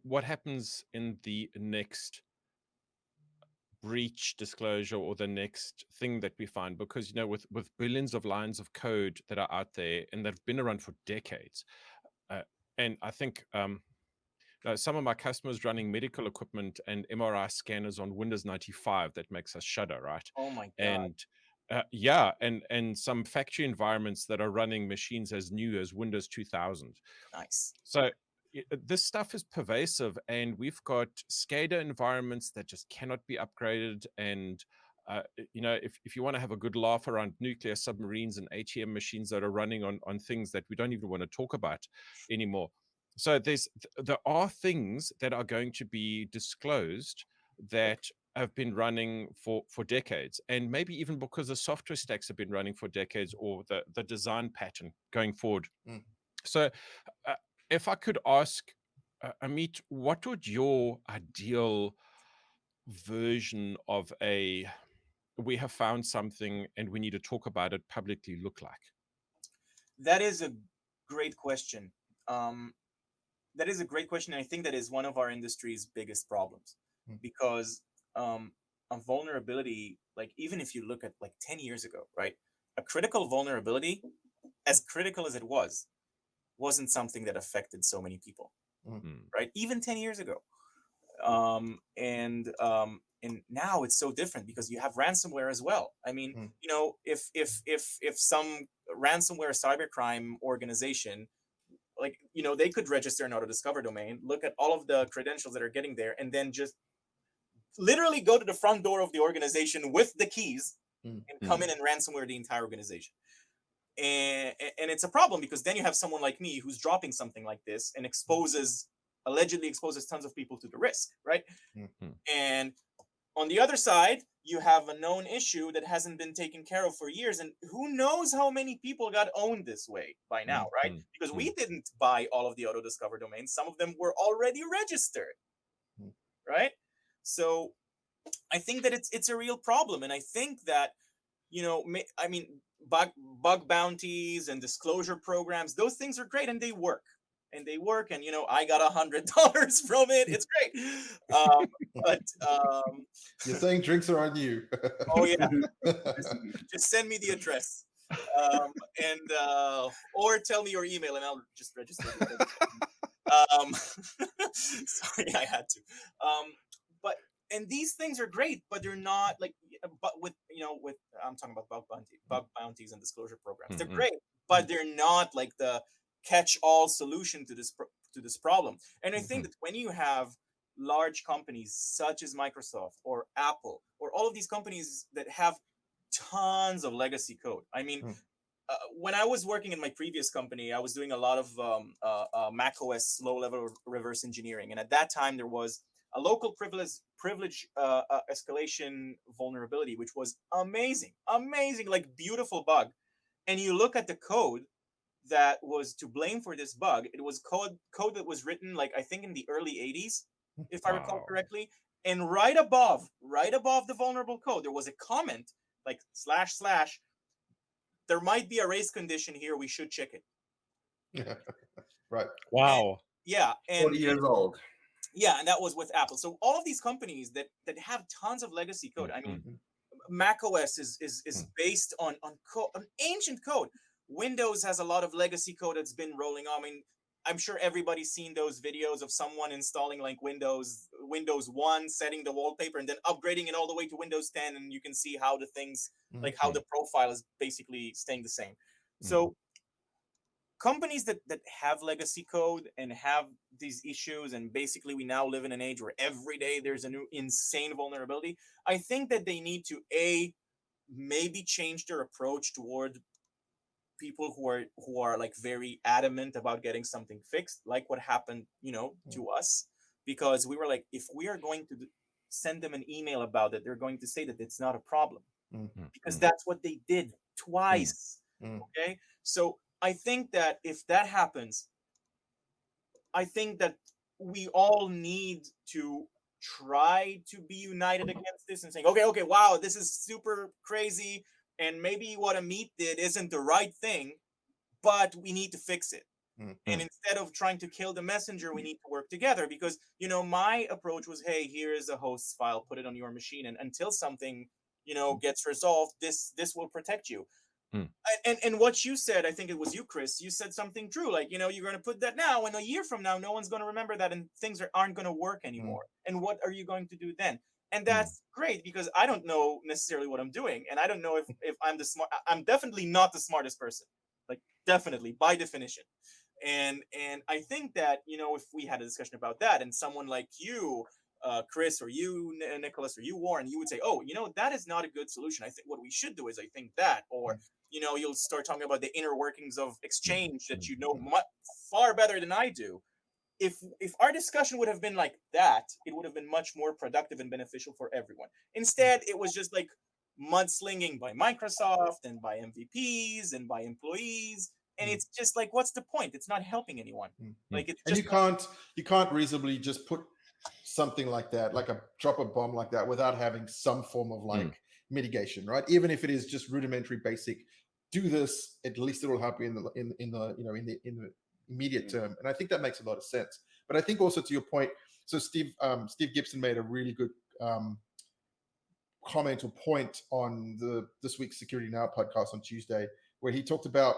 what happens in the next breach disclosure or the next thing that we find? Because, you know, with billions of lines of code that are out there and that have been around for decades, and I think some of my customers running medical equipment and MRI scanners on Windows 95, that makes us shudder, right? oh my god, And yeah, and some factory environments that are running machines as new as Windows 2000. nice. So this stuff is pervasive, and we've got SCADA environments that just cannot be upgraded. And you know, if you want to have a good laugh around nuclear submarines and ATM machines that are running on things that we don't even want to talk about anymore. So there are things that are going to be disclosed that have been running for decades, and maybe even because the software stacks have been running for decades, or the design pattern going forward. Mm. So if I could ask, Amit, what would your ideal version of we have found something and we need to talk about it publicly look like? That is a great question. That is a great question. And I think that is one of our industry's biggest problems, Mm. because a vulnerability, like even if you look at like 10 years ago, right? A critical vulnerability, as critical as it was, wasn't something that affected so many people, Mm. right? Even 10 years ago. And now it's so different because you have ransomware as well. I mean, Mm. you know, if some ransomware cybercrime organization, like, you know, they could register an Autodiscover domain, look at all of the credentials that are getting there, and then just literally go to the front door of the organization with the keys Mm. and come in and ransomware the entire organization. And it's a problem, because then you have someone like me who's dropping something like this and allegedly exposes tons of people to the risk, right? Mm. And on the other side, you have a known issue that hasn't been taken care of for years, and who knows how many people got owned this way by now, right? Because we didn't buy all of the Autodiscover domains. Some of them were already registered, Mm. right? So I think that it's a real problem, and I think that, you know, I mean, bug bounties and disclosure programs, those things are great, and they work. And you know, I got $100 from it. It's great. But You're saying drinks are on you. oh yeah, just send me the address, and or tell me your email, and I'll just register. Sorry, I had to. But and these things are great, but they're not like. But with, you know, with, I'm talking about bug bounties and disclosure programs. They're great, but they're not like the catch-all solution to this problem. And I think that when you have large companies such as Microsoft or Apple or all of these companies that have tons of legacy code. I mean, when I was working in my previous company, I was doing a lot of Mac OS low-level reverse engineering, and at that time there was a local privilege escalation vulnerability, which was amazing, like beautiful bug. And you look at the code that was to blame for this bug. It was code that was written, like, I think in the early 80s, if I recall correctly. And right above the vulnerable code, there was a comment like / there might be a race condition here. We should check it. Right. Wow. And 40 years old. Yeah, and that was with Apple. So all of these companies that have tons of legacy code. I mean, Mac OS is based on ancient code. Windows has a lot of legacy code that's been rolling on. I mean, I'm sure everybody's seen those videos of someone installing like Windows 1, setting the wallpaper, and then upgrading it all the way to Windows 10, and you can see how the things, like how the profile is basically staying the same. So companies that have legacy code and have these issues, and basically we now live in an age where every day there's a new insane vulnerability. I think that they need to maybe change their approach toward people who are like very adamant about getting something fixed, like what happened, you know, to us, because we were like, if we are going to send them an email about it, they're going to say that it's not a problem, because that's what they did twice. Okay, so I think that if that happens, I think that we all need to try to be united against this and saying, okay, wow, this is super crazy, and maybe what Amit did isn't the right thing, but we need to fix it. And instead of trying to kill the messenger, we need to work together, because, you know, my approach was, hey, here is a host file, put it on your machine, and until something, you know, gets resolved, this will protect you. And what you said, I think it was you, Chris, you said something true. Like, you know, you're going to put that now, and a year from now, no one's going to remember that, and things aren't going to work anymore. And what are you going to do then? And that's great, because I don't know necessarily what I'm doing, and I don't know if I'm the smart. I'm definitely not the smartest person, like, definitely, by definition. And I think that, you know, if we had a discussion about that, and someone like you, Chris, or you, Nicholas, or you, Warren, you would say, oh, you know, that is not a good solution. I think what we should do is, I think that, or, you know, you'll start talking about the inner workings of Exchange that you know far better than I do. If our discussion would have been like that, it would have been much more productive and beneficial for everyone. Instead, it was just like mudslinging by Microsoft and by MVPs and by employees. And it's just like, what's the point? It's not helping anyone. Like, it's just, and you can't reasonably just put something like that, like drop a bomb like that, without having some form of like mitigation, right? Even if it is just rudimentary, basic. Do this, at least it will help you in the immediate term. And I think that makes a lot of sense. But I think also, to your point, so Steve Gibson made a really good comment or point on this week's Security Now podcast on Tuesday, where he talked about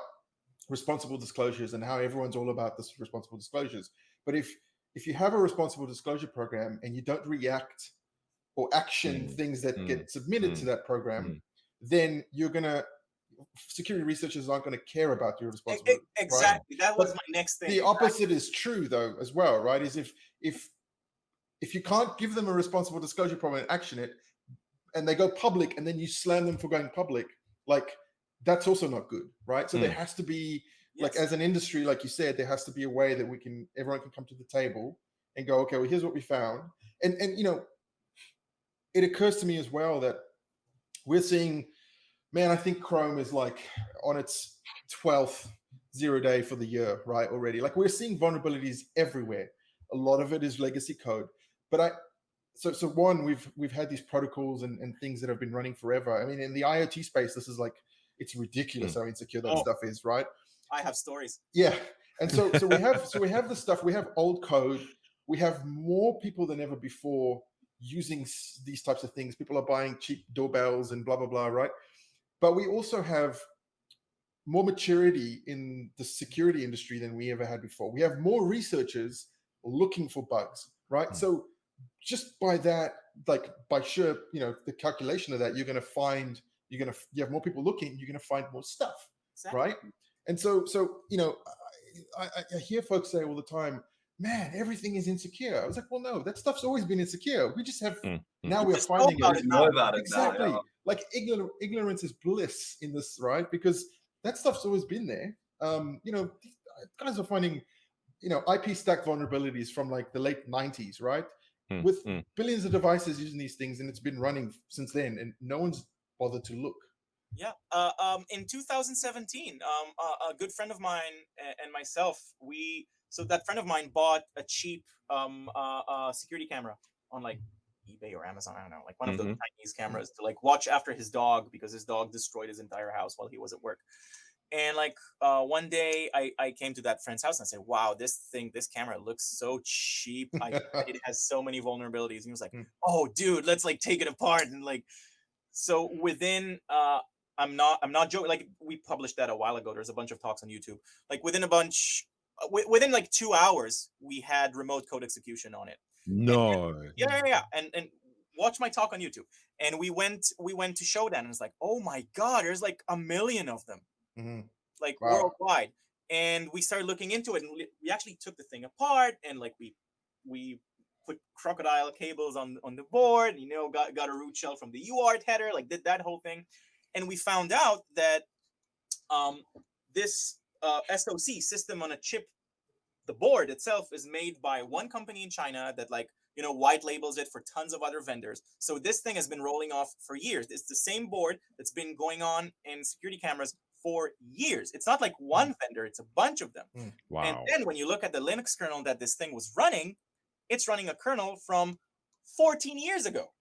responsible disclosures and how everyone's all about this responsible disclosures. But if you have a responsible disclosure program and you don't react or action things that get submitted to that program, then security researchers aren't going to care about your responsibility. Exactly. Right? That was my next thing. The opposite is true, though, as well, right? Is if you can't give them a responsible disclosure program and action it, and they go public, and then you slam them for going public, like, that's also not good, right? So there has to be, like, as an industry, like you said, there has to be a way that everyone can come to the table and go, okay, well, here's what we found. And you know, it occurs to me as well that we're seeing, man, I think Chrome is like on its 12th 0 day for the year, right? Already. Like, we're seeing vulnerabilities everywhere. A lot of it is legacy code. But so one, we've had these protocols and things that have been running forever. I mean, in the IoT space, this is like, it's ridiculous how insecure that stuff is, right? I have stories. Yeah. And so we have the stuff, we have old code, we have more people than ever before using these types of things. People are buying cheap doorbells and blah, blah, blah, right? But we also have more maturity in the security industry than we ever had before. We have more researchers looking for bugs, right? So just by that, like, by sheer, you know, the calculation of that, you have more people looking, you're going to find more stuff, right? And so, you know, I hear folks say all the time, man, everything is insecure. I was like, well, no, that stuff's always been insecure. We just have, now we're finding it. Know about it exactly. now, yeah. Like, ignorance is bliss in this, right? Because that stuff's always been there. You know, guys are finding, you know, IP stack vulnerabilities from like the late 90s, right? With billions of devices using these things, and it's been running since then, and no one's bothered to look. Yeah. In 2017, a good friend of mine and myself, so that friend of mine bought a cheap security camera on like eBay or Amazon, I don't know, like one of those Chinese cameras to like watch after his dog, because his dog destroyed his entire house while he was at work. And like one day I came to that friend's house and I said, wow, this camera looks so cheap. It has so many vulnerabilities. And he was like, oh, dude, let's like take it apart. And like, so within, I'm not joking. Like, we published that a while ago. There's a bunch of talks on YouTube. Like, within like 2 hours, we had remote code execution on it. No. Yeah. And watch my talk on YouTube. And we went to show that, and it's like, oh my God, there's like 1 million of them. Like, worldwide. And we started looking into it, and we actually took the thing apart, and like we put crocodile cables on the board, you know, got a root shell from the UART header, like did that whole thing. And we found out that this SoC, system on a chip, the board itself is made by one company in China that, like, you know, white labels it for tons of other vendors. So this thing has been rolling off for years. It's the same board that's been going on in security cameras for years. It's not like one vendor, it's a bunch of them. Wow. And then when you look at the Linux kernel that this thing was running, it's running a kernel from 14 years ago.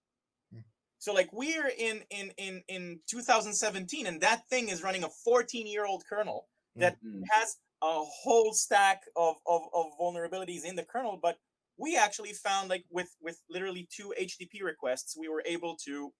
So like we're in 2017, and that thing is running a 14-year-old kernel that has a whole stack of vulnerabilities in the kernel. But we actually found, like, with literally 2 HTTP requests, we were able to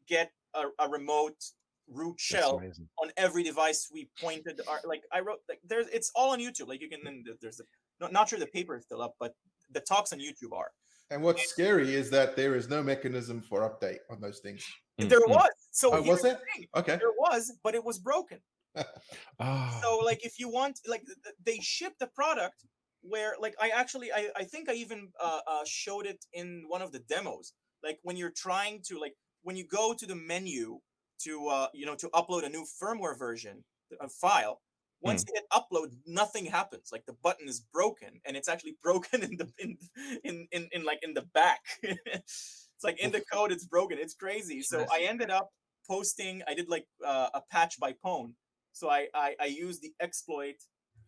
get a remote root shell on every device we pointed. Like I wrote, like it's all on YouTube. Like you can, there's not sure the paper is still up, but the talks on YouTube are. And what's scary is that there is no mechanism for update on those things. There was. So was it? Okay. There was, but it was broken. So like if you want, like they shipped the product where, like, I think I even showed it in one of the demos. Like when you're trying to, like, when you go to the menu to to upload a new firmware version, a file, once you hit upload, nothing happens. Like the button is broken, and it's actually broken in the in the back. It's like in the code, it's broken. It's crazy. So I ended up posting. I did like a patch by pwn. So I used the exploit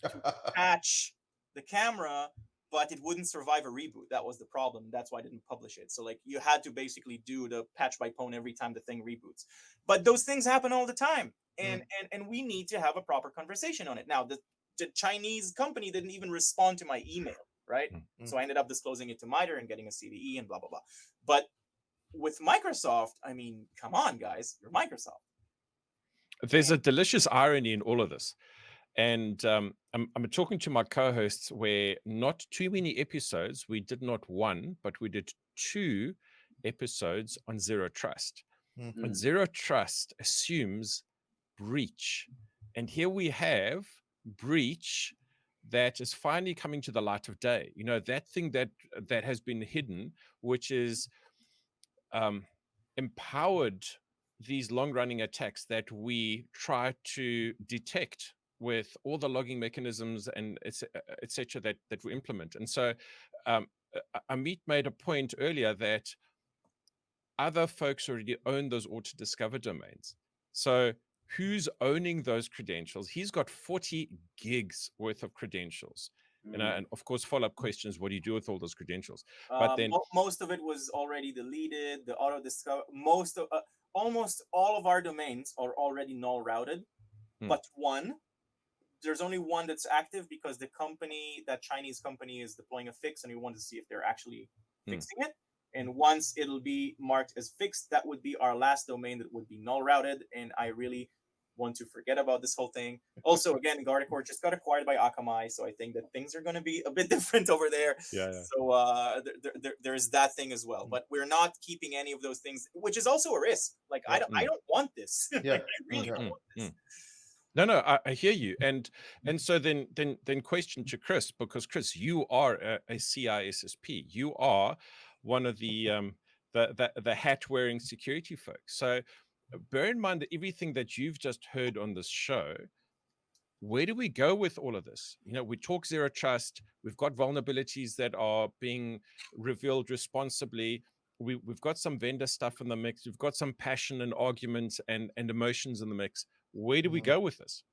to patch the camera, but it wouldn't survive a reboot. That was the problem. That's why I didn't publish it. So like you had to basically do the patch by pwn every time the thing reboots. But those things happen all the time. And we need to have a proper conversation on it. Now, the Chinese company didn't even respond to my email, right? So I ended up disclosing it to MITRE and getting a CVE and blah, blah, blah. But with Microsoft, I mean, come on, guys, you're Microsoft. There's a delicious irony in all of this. And I'm talking to my co-hosts where not too many episodes, we did not 1, but we did 2 episodes on zero trust. And zero trust assumes breach. And here we have breach that is finally coming to the light of day. You know, that thing that has been hidden, which is empowered these long-running attacks that we try to detect with all the logging mechanisms and et cetera that we implement. And so Amit made a point earlier that other folks already own those Autodiscover domains. So who's owning those credentials? He's got 40 gigs worth of credentials. And of course, follow-up questions, what do you do with all those credentials? But then most of it was already deleted. The Autodiscover, almost all of our domains are already null routed, but there's only one that's active because that Chinese company is deploying a fix, and we want to see if they're actually fixing it. And once it'll be marked as fixed, that would be our last domain that would be null routed. And I really want to forget about this whole thing. Also, again, Guardicore just got acquired by Akamai, so I think that things are going to be a bit different over there. So there's that thing as well. But we're not keeping any of those things, which is also a risk. Like I don't want this. I really don't want this. No, I hear you. And so then question to Chris, because Chris, you are a CISSP. You are one of the hat-wearing security folks. So bear in mind that everything that you've just heard on this show, where do we go with all of this? You know, we talk zero trust. We've got vulnerabilities that are being revealed responsibly. We've got some vendor stuff in the mix. We've got some passion and arguments and emotions in the mix. Where do we go with this?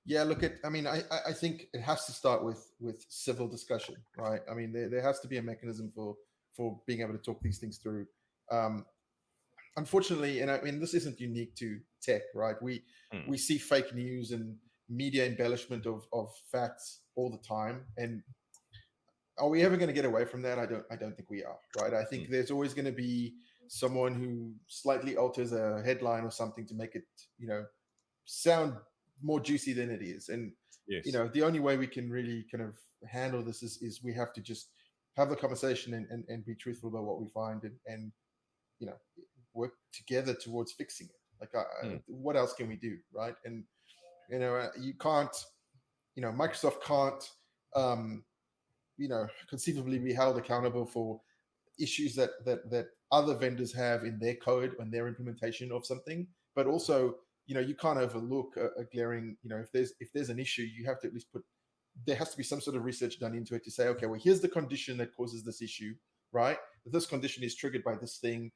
Yeah, look, I think it has to start with civil discussion, right? I mean, there has to be a mechanism for being able to talk these things through. Unfortunately, and I mean, this isn't unique to tech, right? We see fake news and media embellishment of facts all the time. And are we ever going to get away from that? I don't think we are, right? I think there's always going to be someone who slightly alters a headline or something to make it, sound more juicy than it is. And the only way we can really kind of handle this is we have to just have the conversation and be truthful about what we find and work together towards fixing it. Like what else can we do, right? And you can't, Microsoft can't conceivably be held accountable for issues that other vendors have in their code and their implementation of something. But also, you can't overlook a glaring, if there's an issue, you have to at least there has to be some sort of research done into it to say, okay, well, here's the condition that causes this issue, right? This condition is triggered by this thing.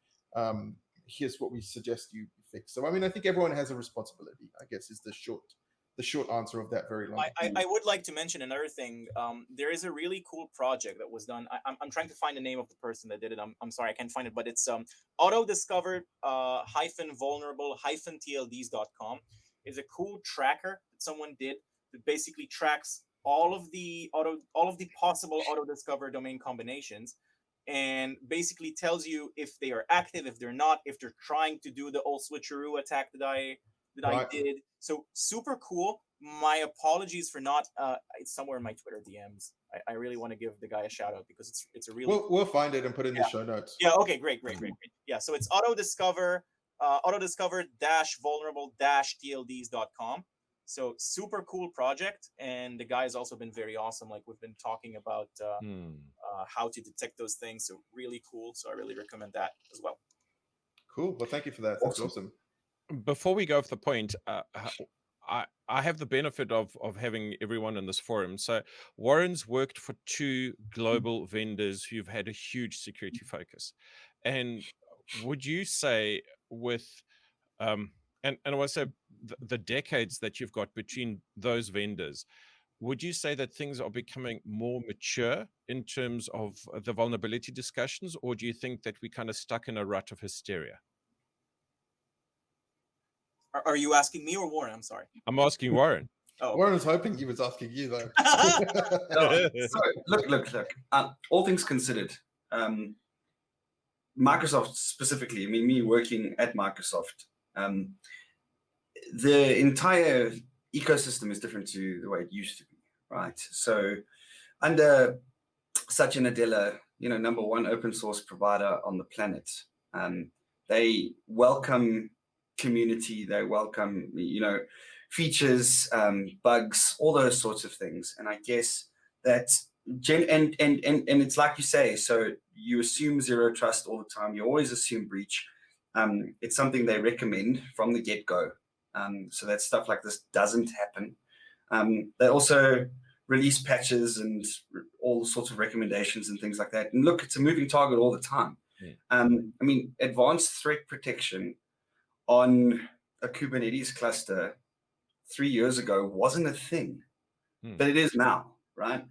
Here's what we suggest you fix. So, I mean, I think everyone has a responsibility, I guess, is the short the short answer of that very long. I would like to mention another thing. There is a really cool project that was done. I'm trying to find the name of the person that did it. I'm sorry, I can't find it, but it's Autodiscover vulnerable TLDs.com is a cool tracker that someone did that basically tracks all of the possible Autodiscover domain combinations, and basically tells you if they are active, if they're not, if they're trying to do the old switcheroo attack that I did. So super cool. My apologies for not. It's somewhere in my Twitter DMs. I really want to give the guy a shout out because it's a really. We'll find it and put it in the show notes. Yeah. Okay. Great. Yeah. So it's Autodiscover vulnerable TLDs.com. So super cool project, and the guy has also been very awesome. Like we've been talking about how to detect those things. So really cool. So I really recommend that as well. Cool. Well, thank you for that. That's awesome. Before we go off the point, I have the benefit of having everyone in this forum. So Warren's worked for 2 global vendors who've had a huge security focus. And would you say with, and I want to say the decades that you've got between those vendors, would you say that things are becoming more mature in terms of the vulnerability discussions, or do you think that we kind of stuck in a rut of hysteria? Are you asking me or Warren? I'm sorry. I'm asking Warren. Oh, okay. Warren was hoping he was asking you, though. So, look. All things considered, Microsoft specifically, I mean, me working at Microsoft, the entire ecosystem is different to the way it used to be, right? So under Satya Nadella, #1 open source provider on the planet, they welcome community, they welcome features, bugs, all those sorts of things. And I guess that and it's like you say, so you assume zero trust all the time, you always assume breach. It's something they recommend from the get-go, so that stuff like this doesn't happen. They also release patches and all sorts of recommendations and things like that, and look, it's a moving target all the time. I mean, advanced threat protection on a Kubernetes cluster 3 years ago wasn't a thing, but it is now, right?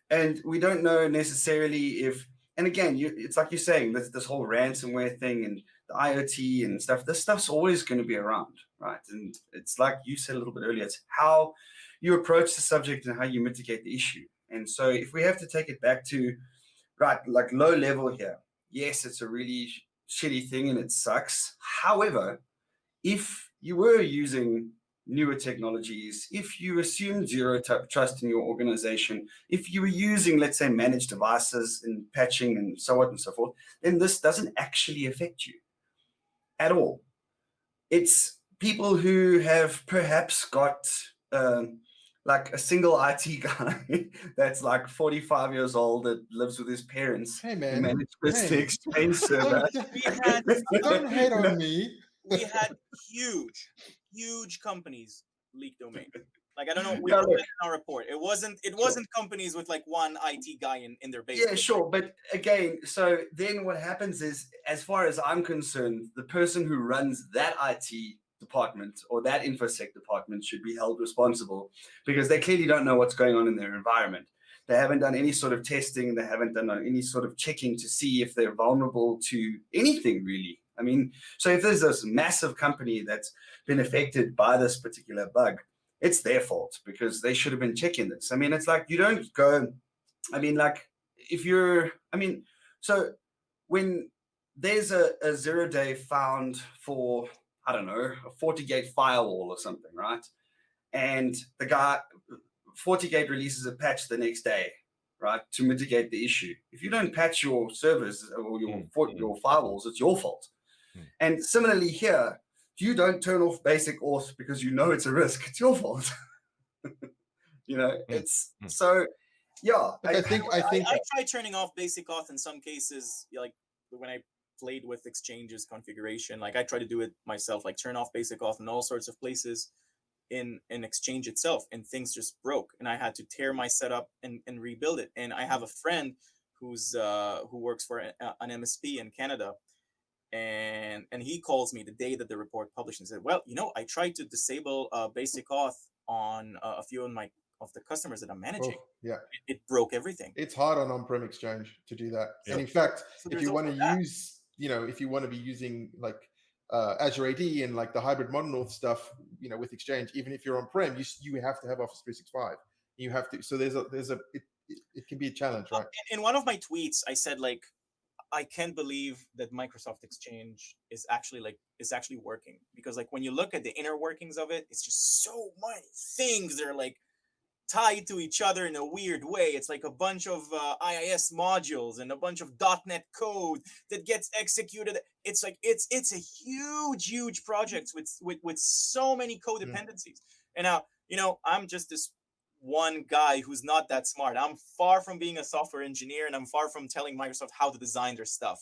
And we don't know necessarily if, and again, it's like you're saying, this whole ransomware thing and the IoT and stuff, this stuff's always going to be around, right? And it's like you said a little bit earlier, it's how you approach the subject and how you mitigate the issue. And so if we have to take it back to, right, like low level here, yes, it's a really shitty thing and it sucks. However, if you were using newer technologies, if you assumed zero trust in your organization, if you were using, let's say, managed devices and patching and so on and so forth, then this doesn't actually affect you at all. It's people who have perhaps got like a single IT guy that's like 45 years old that lives with his parents. Hey, man. Managed this exchange server. Don't hate on me. We had huge companies leak domain. Like, I don't know, we put that in our report. It wasn't companies with like one IT guy in their basement. Yeah, sure. But again, so then what happens is, as far as I'm concerned, the person who runs that IT department or that InfoSec department should be held responsible, because they clearly don't know what's going on in their environment. They haven't done any sort of testing. They haven't done any sort of checking to see if they're vulnerable to anything, really. I mean, so if there's this massive company that's been affected by this particular bug, it's their fault, because they should have been checking this. I mean, it's like you don't go, I mean, like if you're, I mean, so when there's a 0-day found for, I don't know, a FortiGate firewall or something, right? And the guy, FortiGate releases a patch the next day, right, to mitigate the issue. If you don't patch your servers or your firewalls, it's your fault. And similarly here, if you don't turn off basic auth because you know it's a risk, it's your fault. It's so, yeah. I think I tried turning off basic auth in some cases, like when I played with Exchange's configuration. Like I tried to do it myself, like turn off basic auth in all sorts of places in Exchange itself, and things just broke, and I had to tear my setup and rebuild it. And I have a friend who works for an MSP in Canada. And he calls me the day that the report published and said, well, I tried to disable basic auth on a few of the customers that I'm managing. Oh, yeah, it broke everything. it's hard on on-prem Exchange to do that. Yeah. And in fact, So if there's you want to also that. use, if you want to be using like Azure AD and like the hybrid modern auth stuff, with Exchange, even if you're on-prem, you have to have Office 365. You have to. So it can be a challenge, right? In one of my tweets, I said like, I can't believe that Microsoft Exchange is actually working, because like when you look at the inner workings of it, it's just so many things that are like tied to each other in a weird way. It's like a bunch of IIS modules and a bunch of .NET code that gets executed. It's like it's a huge project with so many codependencies. And now I'm just this one guy who's not that smart. I'm far from being a software engineer, and I'm far from telling Microsoft how to design their stuff.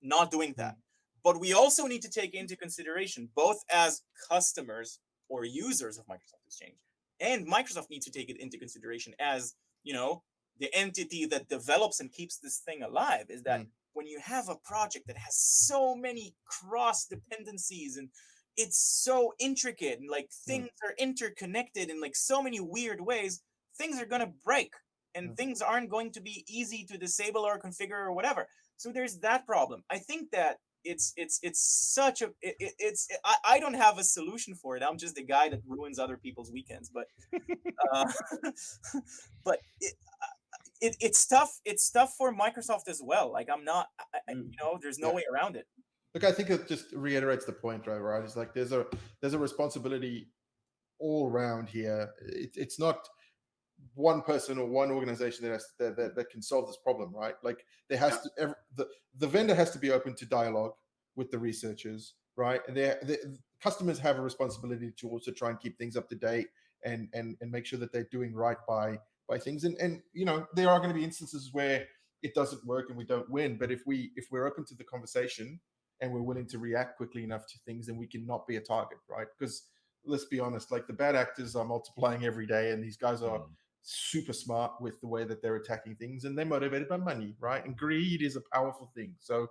Not doing that. But we also need to take into consideration, both as customers or users of Microsoft Exchange, and Microsoft needs to take it into consideration as, the entity that develops and keeps this thing alive, is that when you have a project that has so many cross dependencies and it's so intricate and like things are interconnected in like so many weird ways, things are going to break and things aren't going to be easy to disable or configure or whatever. So there's that problem. I think that I don't have a solution for it. I'm just a guy that ruins other people's weekends, but but it's tough. It's tough for Microsoft as well. Like there's no way around it. Look, I think it just reiterates the point, right? It's like there's a responsibility all around here. It's not one person or one organization that can solve this problem, right? Like there has to the vendor has to be open to dialogue with the researchers, right? And the customers have a responsibility to also try and keep things up to date and make sure that they're doing right by things. And there are going to be instances where it doesn't work and we don't win. But if we're open to the conversation and we're willing to react quickly enough to things, then we can not be a target, right? Because let's be honest, like the bad actors are multiplying every day, and these guys are super smart with the way that they're attacking things, and they're motivated by money, right? And greed is a powerful thing. So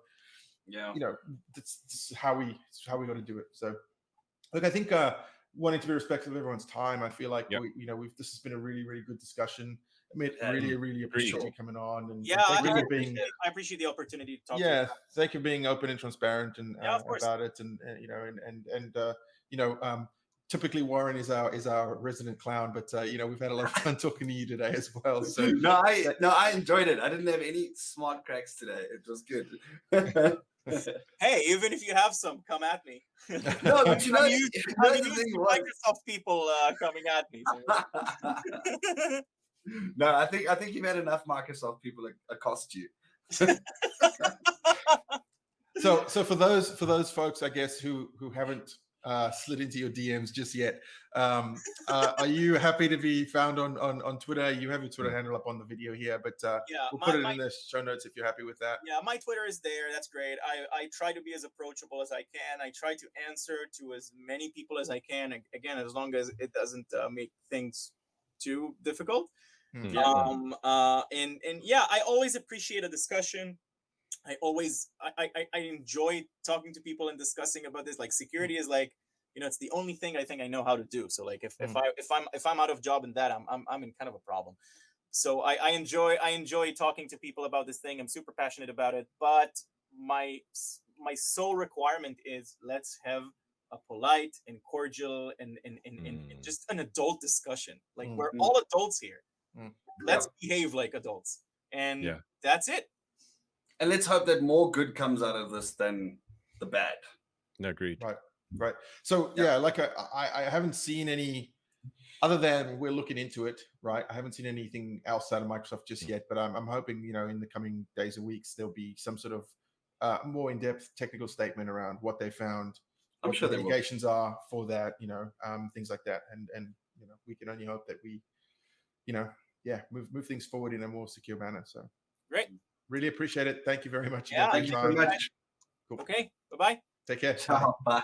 that's how we got to do it. So look, I think wanting to be respectful of everyone's time, I feel like this has been a really, really good discussion. I really appreciate you coming on, and I appreciate the opportunity to talk to you. Thank you for being open and transparent and about it, and typically Warren is our resident clown, but we've had a lot of fun talking to you today as well. So I enjoyed it. I didn't have any smart cracks today. It was good. Hey, even if you have some, come at me. No, but I'm used to Microsoft people coming at me. So. No, I think you've had enough Microsoft people accost you. So for those folks, I guess, who haven't slid into your DMs just yet, are you happy to be found on Twitter? You have your Twitter handle up on the video here, but we'll put it in the show notes if you're happy with that. Yeah, my Twitter is there. That's great. I try to be as approachable as I can. I try to answer to as many people as I can. Again, as long as it doesn't make things too difficult. I always appreciate a discussion. I enjoy talking to people and discussing about this. Like security is like, it's the only thing I think I know how to do. So like if I'm out of job in that, I'm in kind of a problem. So I enjoy talking to people about this thing. I'm super passionate about it, but my sole requirement is let's have a polite and cordial and just an adult discussion. Like we're all adults here. Let's behave like adults, and that's it. And let's hope that more good comes out of this than the bad. Agreed. Right. So like I haven't seen any, other than we're looking into it, right? I haven't seen anything else out of Microsoft just yet, but I'm hoping, in the coming days and weeks, there'll be some sort of more in-depth technical statement around what they found. I'm sure the mitigations are for that, things like that. And we can only hope that we, move things forward in a more secure manner. So great. Really appreciate it. Thank you very much. Thank you very much. Cool. Okay. Bye-bye. Take care. Ciao. Bye.